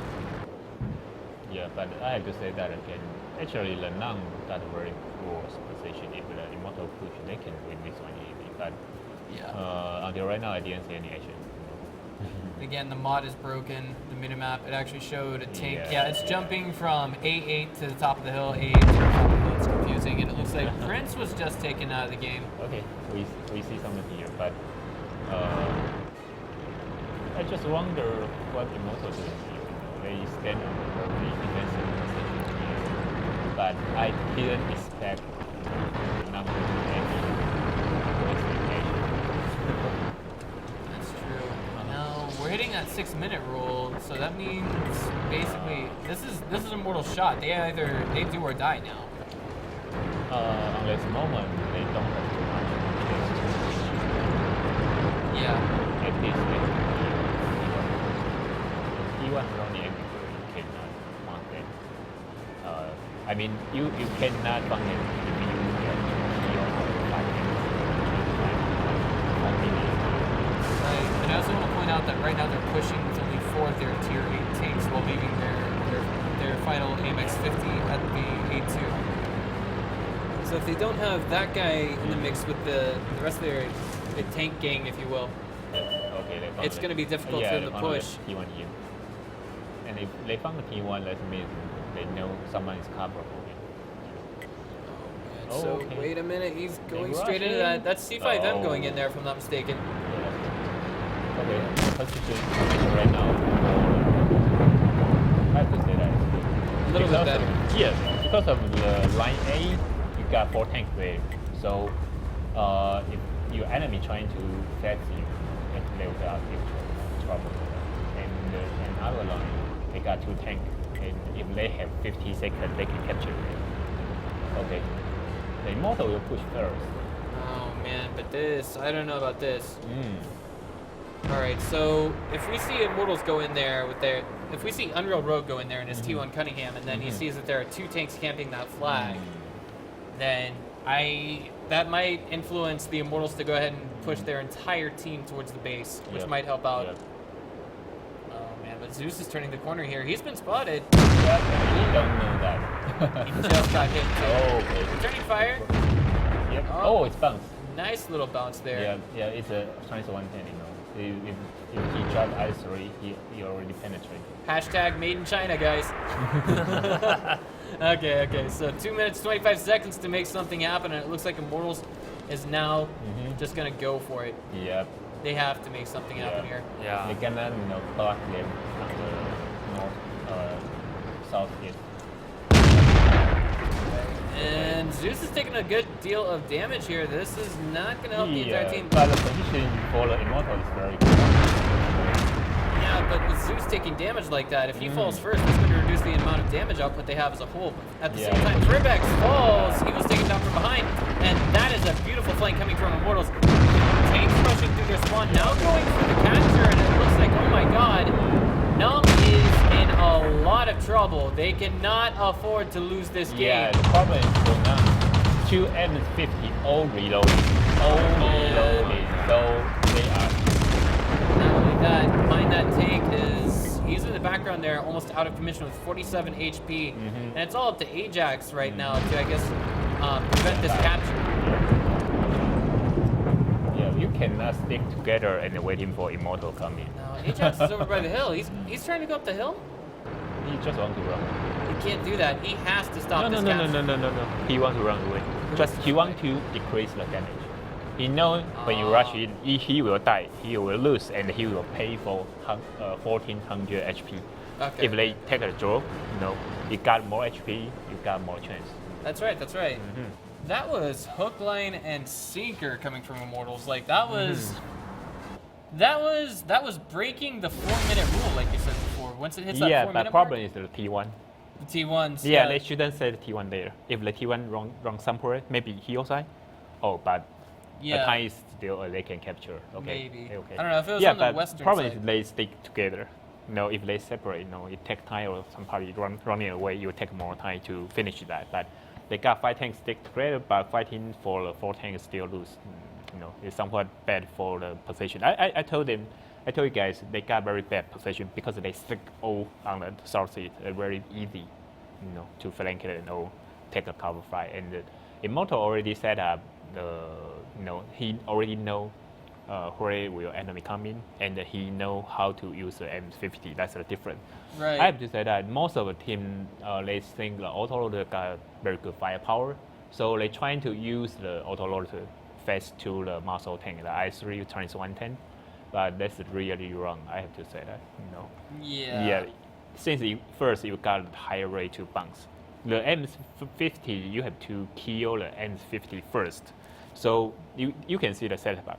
Yeah, but I have to say that again. Actually, the NUMB got a very worse position. If the Immortal push, they can win this one easy. But until right now, I didn't see any action. Again, the mod is broken. The minimap, it actually showed a tank. Yeah. It's jumping from A8 to the top of the hill, A8 to the top of the hill. It's confusing, and it looks like Prince was just taken out of the game. Okay, we see something here, but I just wonder what Immortal doing here. They stand on a very defensive position here, but I didn't expect NUMB to do any expectation. That's true. Now we're hitting that 6-minute rule, so that means basically this is Immortal shot. They do or die now. On this moment, they don't have too much. Yeah. At least even running everywhere, you cannot want it. I mean, you cannot want it if you get Right. And I also want to point out that right now they're pushing with only 4 of their tier 8 tanks while leaving their final AMX 50 at the A2. So if they don't have that guy in the mix with the rest of their tank gang, if you will, it's going to be difficult for them to push. T1 here. And if they found the T1, that means they know someone is covered for him. So okay. wait a minute, he's going They're straight into rushing. that. That's C5M going in there, if I'm not mistaken. Yeah. Okay, position right now. I have to say that it's good. A little bit better. Yes, because of the line A, you got 4 tanks there. So if your enemy trying to fetch you, they will have trouble. And another line, they got 2 tanks. And if they have 50 seconds, they can capture it. Okay. That Immortal will push first. Oh man, but this, I don't know about this. Mm. All right, so if we see Immortals go in there with their, if we see Unreal Rogue go in there in his T1 Cunningham, and then he sees that there are 2 tanks camping that flag, then that might influence the Immortals to go ahead and push their entire team towards the base, which might help out. Yep. Oh man, but Zeus is turning the corner here. He's been spotted. Yep. You don't know that. He just got hit too. Oh, okay. Returning fire. Yep. Oh. Oh, it's bounced. Nice little bounce there. Yeah, yeah, it's a Chinese 110, you know. If he dropped I3, he already penetrated. Hashtag made in China, guys. Okay, so 2 minutes, 25 seconds to make something happen, and it looks like Immortals is now just gonna go for it. Yep. They have to make something happen here. Yeah. They cannot, block them on the north, southeast. And Zeus is taking a good deal of damage here. This is not gonna help the entire team. But the position for the Immortal is very good. Yeah, but with Zeus taking damage like that, if he falls first, it's going to reduce the amount of damage output they have as a whole. But at the same time, Tribex falls. He was taken down from behind, and that is a beautiful flank coming from Immortals. Tanks rushing through their spawn, now going for the capture, and it looks like, oh my god, NUMB is in a lot of trouble. They cannot afford to lose this game. Yeah, the problem is for now, 2 M50 all reloading. So they are. Not only that, behind that tank is, he's in the background there, almost out of commission with 47 HP. And it's all up to Ajax right now to, I guess, prevent this capture. Yeah, you cannot stick together and waiting for Immortal coming. No, Ajax is over by the hill. He's trying to go up the hill? He just want to run. He can't do that. He has to stop this capture. No. He want to run away. Just he want to decrease the damage. He know when you rush in, he will die. He will lose, and he will pay for 1400 HP. Okay. If they take a draw, you got more HP, you got more chance. That's right. That was hook, line, and sinker coming from Immortals. Like that was breaking the 4-minute rule, like you said before. Once it hits that 4-minute but problem is the T1. The T1s. Yeah, they shouldn't say the T1 there. If the T1 wrong somewhere, maybe heel side. Oh, but the time is still they can capture. Okay. Maybe. Okay. I don't know if it was on the western problem side. is they stick together. If they separate, it take time or somebody running away, you take more time to finish that. But they got 5 tanks stick together, but fighting for the 4 tanks still lose. It's somewhat bad for the position. I told you guys they got very bad position because they stick all on the south side. Very easy, to flank it and take a cover fire. And Immortal already set up he already know where will enemy come in, and he know how to use the M50. That's the difference. Right. I have to say that most of the team they think the autoloader got very good firepower, so they trying to use the autoloader face to the muscle tank, the I3 Chinese 110, but that's really wrong. I have to say that. Yeah. Since first you got higher rate to bounce. The M50 you have to kill the M50 first. So you can see the setup.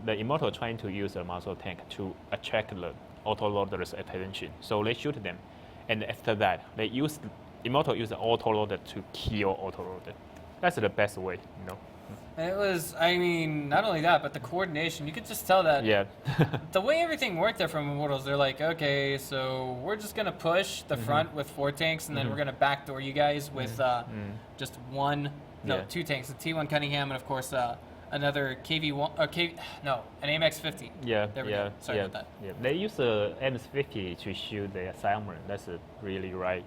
The Immortal trying to use the muscle tank to attract the autoloader's attention. So they shoot them, and after that Immortal use the autoloader to kill autoloader. That's the best way, It was, not only that, but the coordination. You could just tell that. Yeah. The way everything worked there from Immortals, they're like, okay, so we're just gonna push the front with 4 tanks, and then we're gonna backdoor you guys with just 2 tanks, a T1 Cunningham, and of course another KV1, an AMX-50. Yeah. There we go. Sorry about that. Yeah. They use the M50 to shoot the assignment. That's really right.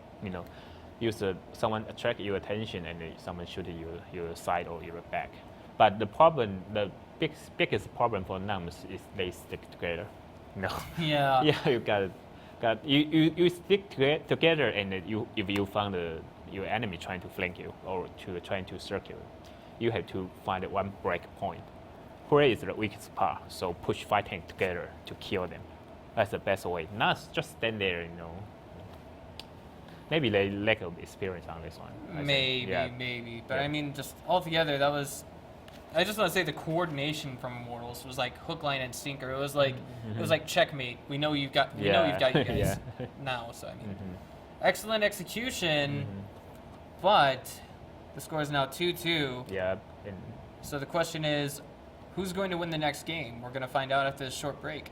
Someone attract your attention and someone shoot your side or your back. But the problem, the biggest problem for NUMBs is they stick together. Yeah. Yeah, you stick together, and if you found your enemy trying to flank you or trying to circle, you have to find one break point. Where is the weakest part? So push 5 tanks together to kill them. That's the best way. Not just stand there, Maybe they lack of experience on this one. Maybe. But just altogether, that was. I just want to say the coordination from Immortals was like hook, line, and sinker. It was like it was like checkmate. We know you've got you guys now. So excellent execution, but The score is now 2-2. Yeah. And So the question is, who's going to win the next game? We're going to find out after this short break.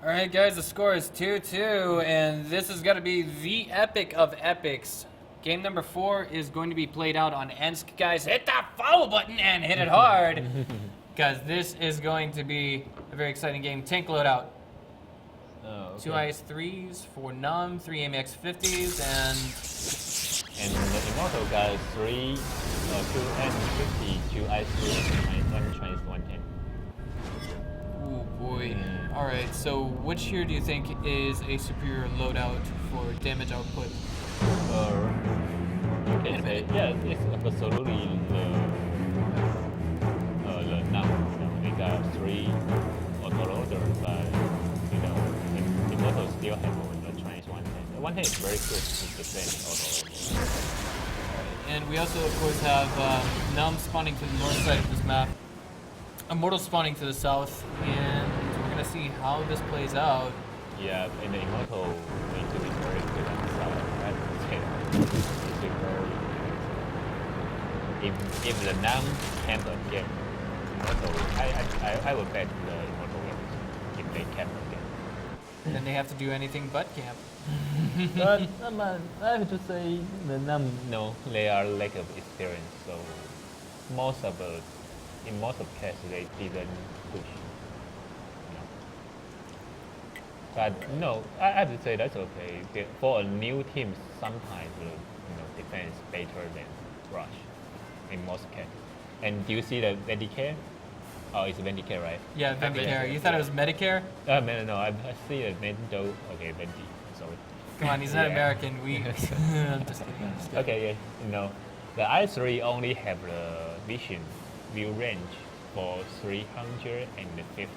All right, guys, the score is 2-2, and this is going to be the epic of epics. Game number 4 is going to be played out on Ensk. Guys, hit that follow button and hit it hard, because this is going to be a very exciting game. Tank loadout. oh, okay. 2 IS-3s for NUMB, 3 AMX-50s, And the Immortal got 3, 2 N50, 2 IS-3, and 1 Chinese 110. oh boy. All right, so which here do you think is a superior loadout for damage output? You can say, yeah, it's absolutely the NUMB. We got 3 autoloader, but the Immortal still have the Chinese 110. The 110 is very good with the same autoloader. And we also, of course, have NUMB spawning to the north side of this map, Immortal spawning to the south, and we're gonna see how this plays out. Yeah, and the Immortal need to be very good on the side. I would say it's very if the NUMB camp again, Immortal, I would bet the Immortal wins if they camp again. Then they have to do anything but camp. But I have to say the NUMB, no, they are lack of experience, so in most of cases they didn't push. But no, I have to say that's okay. For a new team, sometimes defense is better than rush in most cases. And do you see the Vendicare? Oh, it's Vendicare, right? Yeah, Vendicare. You thought it was Medicare? No, I see the Mendo. Okay, Vendi. Sorry. Come on, he's not Yeah. American. I'm just kidding. I'm just kidding. Okay, yeah, you know, the i3 only have the view range for 350.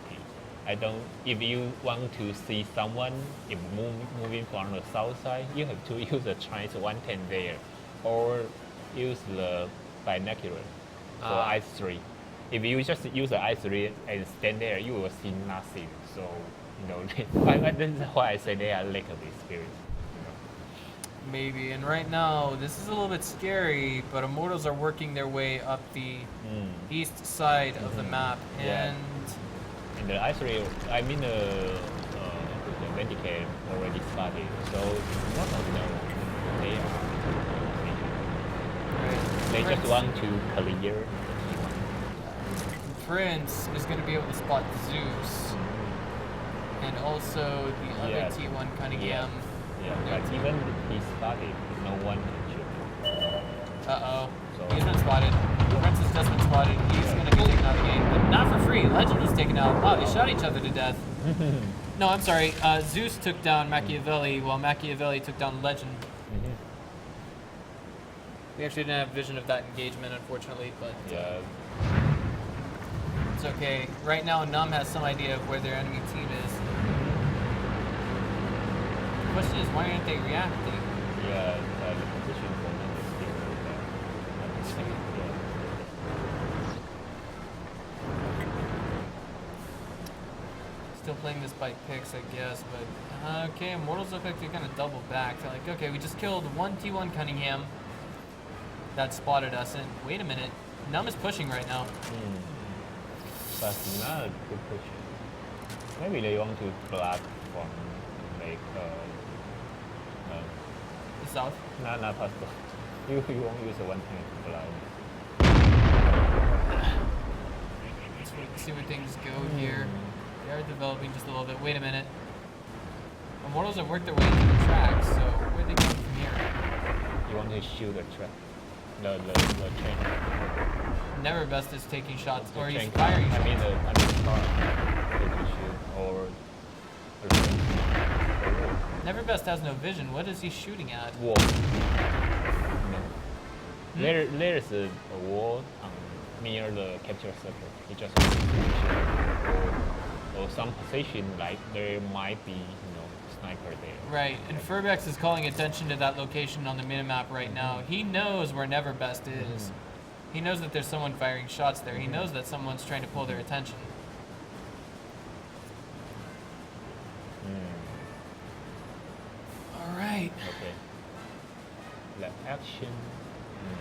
I don't. If you want to see someone if moving from the south side, you have to use the Chinese 110 there, or use the binocular for i3. If you just use the i3 and stand there, you will see nothing. So you know, that's why I say they are lack of experience. You know. Maybe. And right now, this is a little bit scary, but Immortals are working their way up the east side of the map, Yeah. and And the i3, I mean the Vendicate already started, so most of them they are they just Prince- want to clear. Prince is going to be able to spot Zeus, and also the other Yes. T1 Cunningham. Yeah, but even he started, no one can shoot. Uh-oh. So- He's been spotted. Prince has just been spotted. He's going to be taken out of the game, but not for free. Legend was taken out. Wow, they shot each other to death. No, I'm sorry. Zeus took down Machiavelli, while Machiavelli took down Legend. We actually didn't have vision of that engagement, unfortunately, but Yeah, it's okay. Right now, NUMB has some idea of where their enemy team is. The question is, why aren't they reacting? yeah, the position for them is still very bad. Yeah. Still playing this by picks, I guess, but okay, Immortals look like they're gonna double back. They're like, okay, we just killed one T1 Cunningham that spotted us, and wait a minute, NUMB is pushing right now. But not a good push. Maybe they want to block from like The south. not possible. You won't use a one time to block. Let's see where things go here. They are developing just a little bit. Wait a minute. Immortals have worked their way into the track, so where are they going from here? You want to shoot the track. The train. Neverbest is taking shots, The or he's train firing car. shots. I mean the car. They can shoot or Neverbest has no vision. What is he shooting at? wall. No. There's a wall near the capture circle. He just wants to shoot. Or some position like there might be sniper there. Right, and Furbex is calling attention to that location on the minimap right now. He knows where Neverbest is. He knows that there's someone firing shots there. He knows that someone's trying to pull their attention. All right. Okay. The action.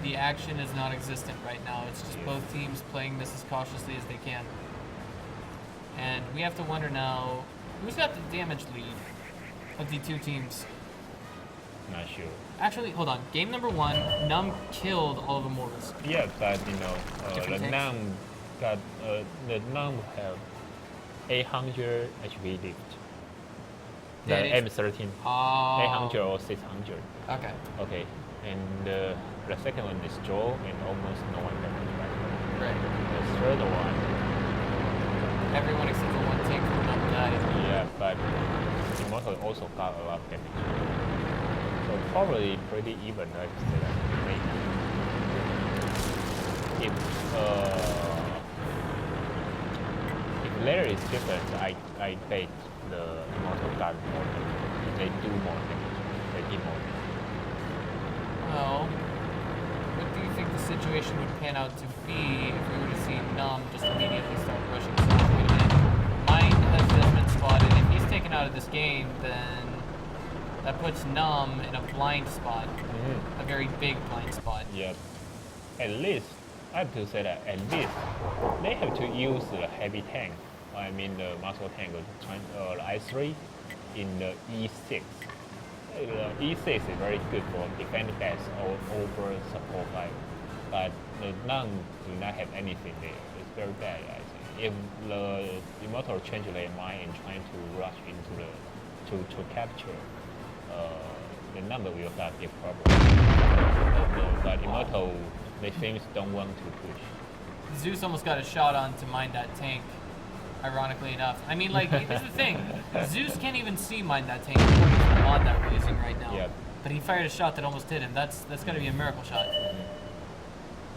The action is non-existent right now. It's just Yeah. both teams playing this as cautiously as they can. And we have to wonder now, who's got the damage lead of the two teams? Not sure. Actually, hold on. Game number 1, NUMB killed all of Immortals. Yeah, but the Different takes. NUMB got the NUMB have 800 HP lift. The Yeah, it- M13, Oh. 800 or 600. Okay. Okay, and the second one is draw and almost no one damage. Right? Right. The third one, Everyone except for one tank from NUMB died. yeah, but Immortal also got a lot of damage. So probably pretty even, I'd say that maybe. If layer is different, I bet the Immortal got more damage. They do more damage. They did more damage. Well, what do you think the situation would pan out to be if we were to see NUMB just immediately start rushing south? Wait a minute. Mine has just been spotted. If he's taken out of this game, then that puts NUMB in a blind spot. A very big blind spot. Yep. At least, I have to say that at least they have to use the heavy tank. I mean the muscle tank, the I3 in the E6. The E6 is very good for defense base or over support 5. But the NUMB do not have anything there. It's very bad, I think. If the Immortal change their mind and trying to rush into to capture, the number will not be a problem. But Immortal, they seems don't want to push. Zeus almost got a shot on to mine that tank. Ironically enough. I mean, like, here's the thing. Zeus can't even see mine that tank according to the mod that we're using right now. Yep. But he fired a shot that almost hit him. That's got to be a miracle shot. It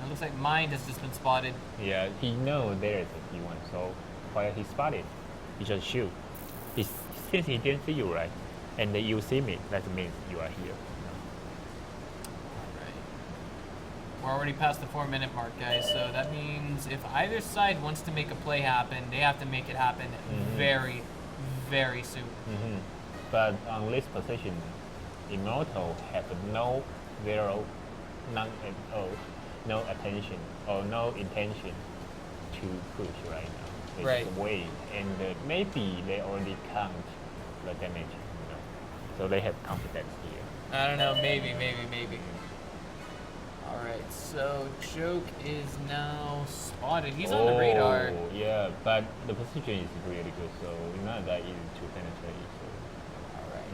looks like mine has just been spotted. Yeah, he knows there is a T1, so while he spotted, he just shoot. Since he didn't see you, right? And you see me, that means you are here. Alright. We're already past the 4-minute mark, guys, so that means if either side wants to make a play happen, they have to make it happen very, very soon. But on this position, Immortal have none at all, no attention or no intention to push right now. They Right. just wait, and maybe they already count the damage, so they have confidence here. I don't know, maybe. Alright, so Joke is now spotted. He's on the radar. Oh, yeah, but the position is really good, so not that easy to penetrate. So. Alright.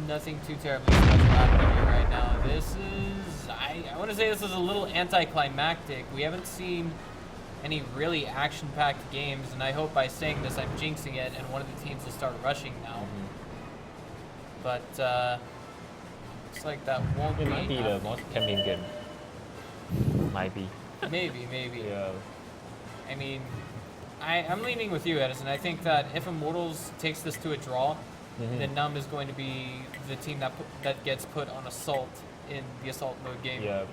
Nothing too terribly special happening here right now. This is, I want to say this is a little anticlimactic. We haven't seen any really action-packed games, and I hope by saying this I'm jinxing it and one of the teams will start rushing now. But looks like that won't It be might be the most camping game. Might be. Maybe. Yeah. I mean, I'm leaning with you, Edison. I think that if Immortals takes this to a draw, then NUMB is going to be the team that gets put on assault in the assault mode game. Yeah.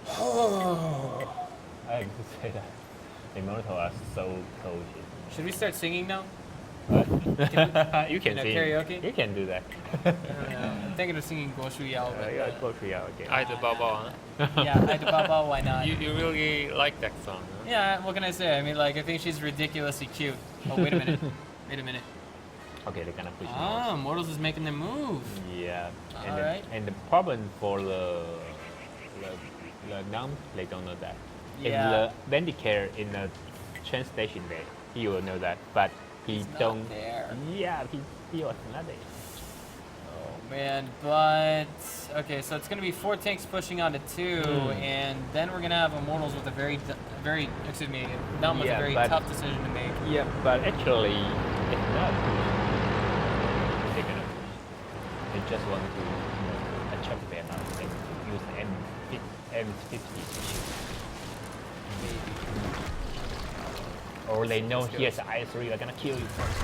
I have to say that Immortal are so coaches. Should we start singing now? You can sing. karaoke? You can do that. I'm thinking of singing Go Shui Yao, but Yeah, go through out again. I the Baba. yeah, I do Baba, why not? You really like that song, huh? Yeah, what can I say? I mean, like, I think she's ridiculously cute. Oh, wait a minute. Okay, they're gonna push. Ah, Mortals is making their move. Yeah. Alright. And the problem for the NUMB, they don't know that. Yeah. If the Vindicator in the train station there, he will know that, but he He's not don't. there. Yeah, he was not there. Oh man, but okay, so it's gonna be 4 tanks pushing onto 2, and then we're gonna have Immortals with a very excuse me, NUMB with a very tough decision to make. Yeah, but actually, it's not. They're gonna. They just want to attack them and use M50 to shoot. Or they know here's I3, they're gonna kill you first.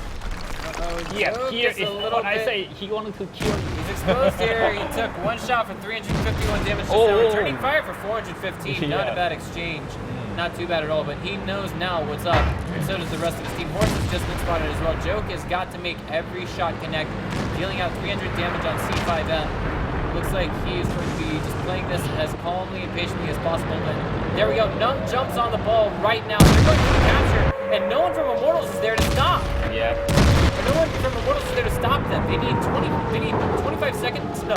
Yeah, Joke here is is a little what I bit- say. He wanted to kill you. He's exposed here. He took 1 shot for 351 damage. Just now returning fire for 415. Not a Yeah. bad exchange. Not too bad at all. But he knows now what's up, and so does the rest of his team. Horse has just been spotted as well. Joke has got to make every shot connect, dealing out 300 damage on C5M. Looks like he is going to be just playing this as calmly and patiently as possible. But there we go. NUMB jumps on the ball right now. They're going for the capture, and no one from Immortals is there to stop. Yeah. And no one from Immortals is there to stop them. They need 25 seconds? No.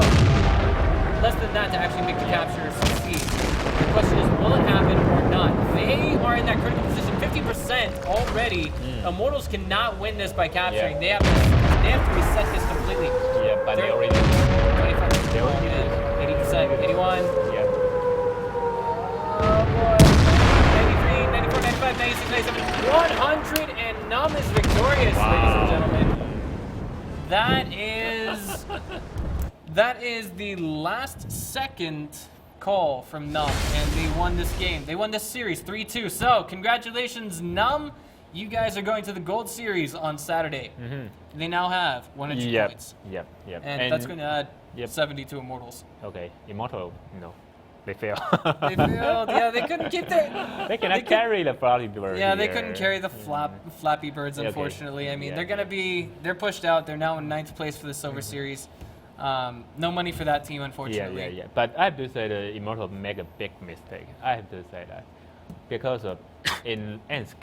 Less than that to actually make the capture succeed. The question is, will it happen or not? They are in that critical position, 50% already. Immortals cannot win this by capturing. Yeah. They have to reset this completely. Yeah, but they already. 25, They already did. 80%, 81. Yeah. Oh boy. 93, 94, 95, 96, 97, 100, and NUMB is victorious, ladies and gentlemen. That is the last second call from NUMB, and they won this game. They won this series 3-2. So, congratulations, NUMB. You guys are going to the Gold Series on Saturday. They now have 100 points. Yep. And that's going to add Yep. 70 to Immortals. Okay, Immortal, no. They fail. They failed. Yeah, they couldn't get there. They cannot carry the Flappy Bird. Yeah, they here. couldn't carry the Flappy Birds, Okay. unfortunately. I mean, Yeah. they're pushed out. They're now in 9th place for the Silver Series. No money for that team, unfortunately. Yeah. But I have to say the Immortal make a big mistake. I have to say that. Because of in Ensk,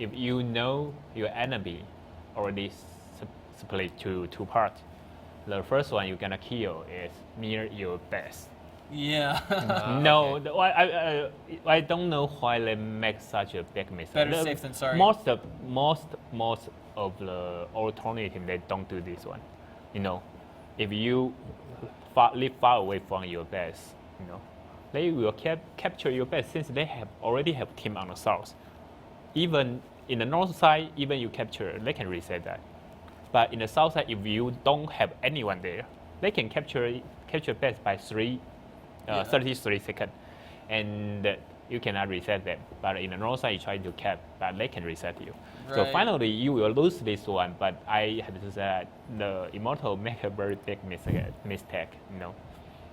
if you know your enemy already split to 2 parts, the first one you're gonna kill is near your base. Yeah. No, I don't know why they make such a big mistake. Better safe than sorry. Most of the alternative they don't do this one. You know, if you live far away from your base, you know, they will capture your base since they already have team on the south. Even in the north side, even you capture, they can reset that. But in the south side, if you don't have anyone there, they can capture base by 33 seconds, and you cannot reset them. But in the north side, you try to cap, but they can reset you. Right. So finally, you will lose this one. But I have to say that the Immortal make a very big mistake. You know,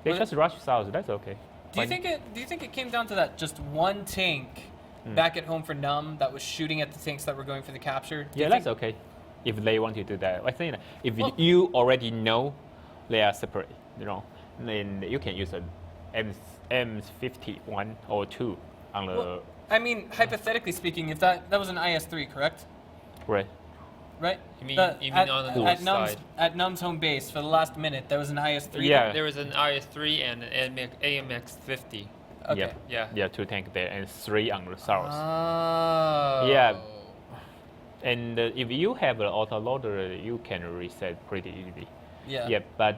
they Well, just rush south. That's okay. Do you think it came down to that just one tank back at home for NUMB that was shooting at the tanks that were going for the capture? Yeah, that's okay. If they want to do that, I think if Well, you already know they are separate, you know, then you can use a M51 or 2 on the Well, I mean, hypothetically speaking, if that was an IS-3, correct? right. Right? You mean The- on the north side? At NUMB's home base for the last minute, there was an IS-3. Yeah. There was an IS-3 and an AMX-50. Okay. Yeah. 2 tanks there and 3 on the south. Oh. Yeah. And if you have an autoloader, you can reset pretty easily. Yeah. Yeah, but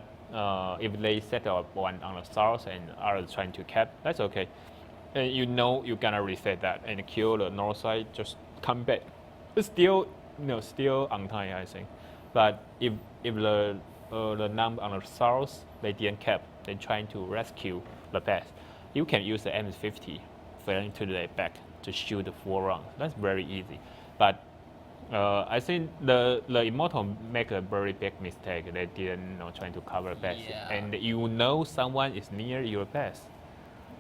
if they set up one on the south and others trying to cap, that's okay. And you know you're gonna reset that and kill the north side, just come back. It's still, still on time, I think. But if the NUMB on the south, they didn't cap, they're trying to rescue the base, you can use the M50 flying to the back to shoot the 4 rounds. That's very easy. But I think the Immortal make a very big mistake. They didn't trying to cover base, Yeah. and someone is near your base.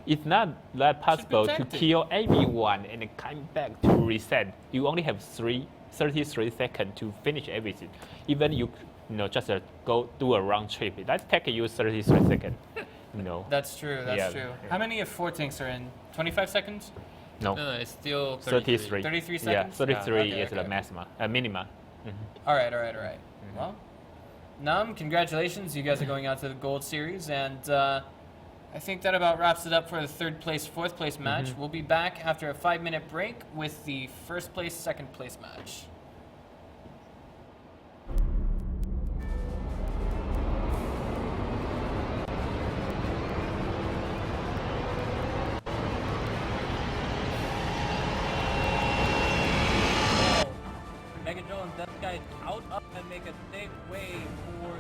It's not that possible to protect it. kill everyone and come back to reset. You only have 33 seconds to finish everything. Even you just go do a round trip, that take you 33 seconds. That's true. That's Yeah. true. How many of 4 tanks are in? 25 seconds? No. No, it's still 33. 33 Yeah, seconds? 33 Okay, is the okay. minima. All right. Well, NUMB, congratulations. You guys are going out to the Gold Series, and I think that about wraps it up for the 3rd place, 4th place match. We'll be back after a 5-minute break with the 1st place, 2nd place match. Mega Joel and Death Guy out up and make a safe way for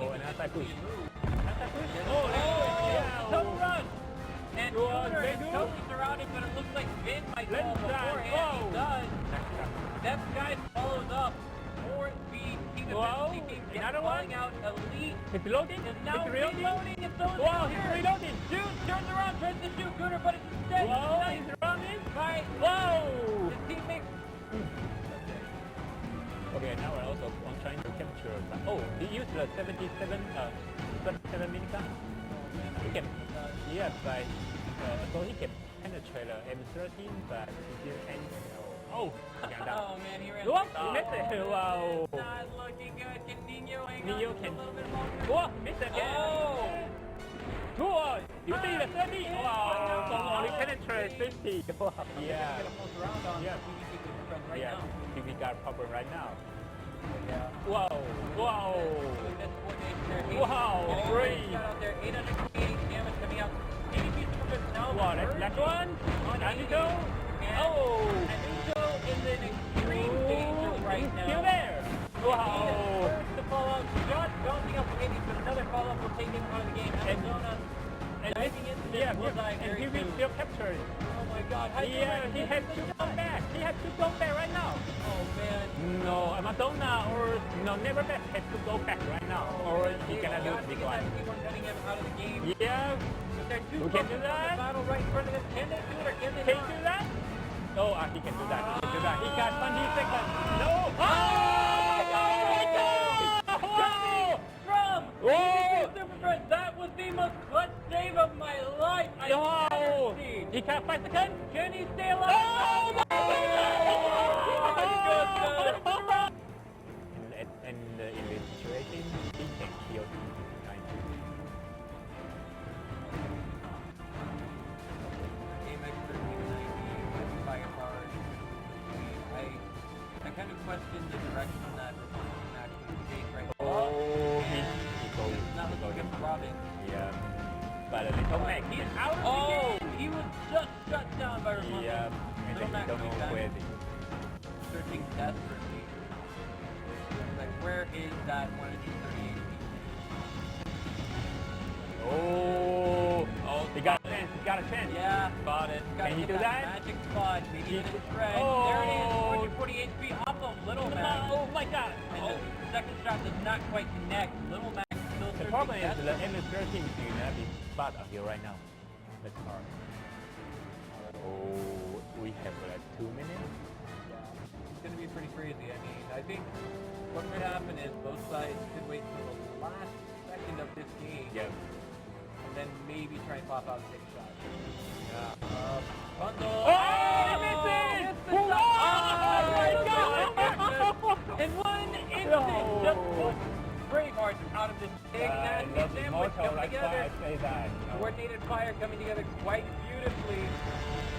the an anti-push. Double run! And Cooter is totally surrounded, but it looks like Vin might fall beforehand. He does. Death Guy follows up for the team defense team. Another one? Calling out Elite. He's reloading. Is now He's reloading. reloading and so is Wow, Cooter. he's reloading. Dude turns around, tries to shoot Cooter, but it's instead Whoa, nice he's running. by Whoa! his teammate. Okay, now we're also trying to capture. Oh, he used the 77 minigun. He can, but so he can penetrate the M13, but he still can't. Oh, he got down. Oh man, he ran. Whoop, he missed it. Wow. Not looking good. Can Nino hang Nino on can- a little bit longer? Whoa, missed again. Oh! Cool. You see the 30? Wow, so only penetrate 50. Wow. Yeah. Get a close round on Yeah. PvP with your friends right Yeah, now. TV got problem right now. Yeah. Whoa, whoa. Look at this coordination there. Wow, Getting three. shot out there. 828 damage coming out. PvP super now. Wow, that's next one. On Anito. And Oh. Anito is in extreme danger right now. Still there. He is Wow. first to fall out. Just bouncing up from 80, but another follow-up will take him out of the game. Arizona diving into this bullseye and very he will soon. still capture it. Oh my god. How Yeah, he has to go back. He has to go back right now. Oh man. No, Madonna or never back has to go back right now, or he cannot lose big one. People are cutting him out of the game. Yeah, But they're too Who can focused do on the that? battle right in front of them. Can they do it or can they can not? he do that? Oh, he can do that. He can do that. He got 20 seconds. No. Oh! Wow! From Whoa! PvP Super Friends, that was the most clutch save of my life I've ever No! seen. He got 5 seconds. Can he stay alive? Oh! Oh, And in this situation, he can kill the 90. Game expert team 90 by a bar. I kind of question the direction that Republican actually takes right now. Oh, and he goes. it's not looking good for Robin. Yeah. But a little Mac, he's out of the game. by Rapunzel. Yeah, Little Mac don't know feedback. where it is. Searching desperately. Like, where is that 138? Oh, he got a chance. He got a chance. Yeah. Spot it. Gotta Can you get do that? Magic spot. Maybe hit a shred. Oh. There it is. 240 HP off of Little Mac. Oh my God. And the second shot does not quite connect. Little Mac still The searching problem is the desperately. MS-13 is gonna be spot on here right now. That's hard. Oh, we have like 2 minutes. It's going to be pretty crazy. I mean, I think what could happen is both sides could wait till the last second of this game Yeah. and then maybe try and pop out and take a shot. Yeah. Bundle. Oh, he misses! Missed the shot. Oh my God! In one instant, No. just put Braveheart out of this big I nasty love sandwich Immortal, coming that's why together. I say that. You know. Coordinated fire coming together quite beautifully.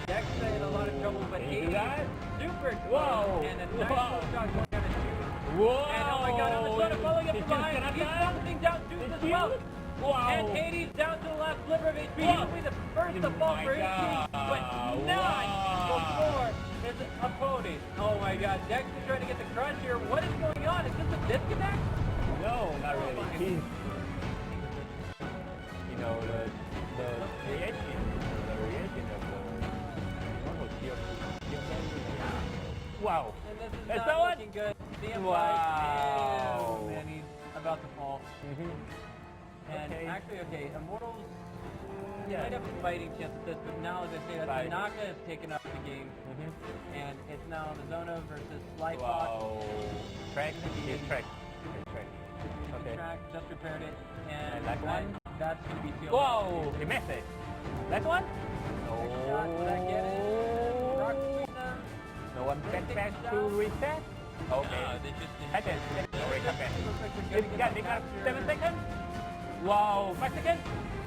Dexa in a lot of trouble, but Can you do Hades that? super Whoa. close. And a nice Whoa. little shot going down the chute. Whoa! And oh my God, Amazona following up Did from you behind. get He's that? bouncing down Zeus Did as you? well. Wow. And Hades down to the last sliver of HP. Whoa. He'll be the first to Oh fall my for HP, but God. not Wow. before his opponent. Oh my God, Dex is trying to get the crush here. What is going on? Is this a disconnect? No, not really. He's, you know, the reaction of the normal shield. Wow. And this is That's not the one? looking good. CM Wow. and he's about to fall. And Okay. actually, okay, Immortals Yeah. might have a fighting chance at this, but now, as I say, Right. Tanaka has taken up the game, and it's now the Zona versus Slyfox. Wow. Track. He's track. Track. Okay. Track just repaired it, and And that one? that's going to be sealed. Whoa! He missed it. That one? Shot, did I get it? Rock between them. No one They get take back the to shot. reset? Okay. They just didn't. I can already come back. Looks like they're They gonna got, get they the got capture. 7 seconds? Wow, 5 seconds?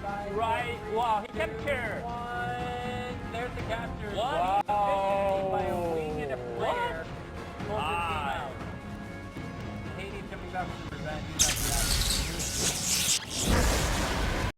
Five, Right, wow, he 2, captured. 1. There's the capture. Wow. Efficiency by a wing and a What? flare. Pulls the team Ah. out. Hades coming back with the revenge. He's not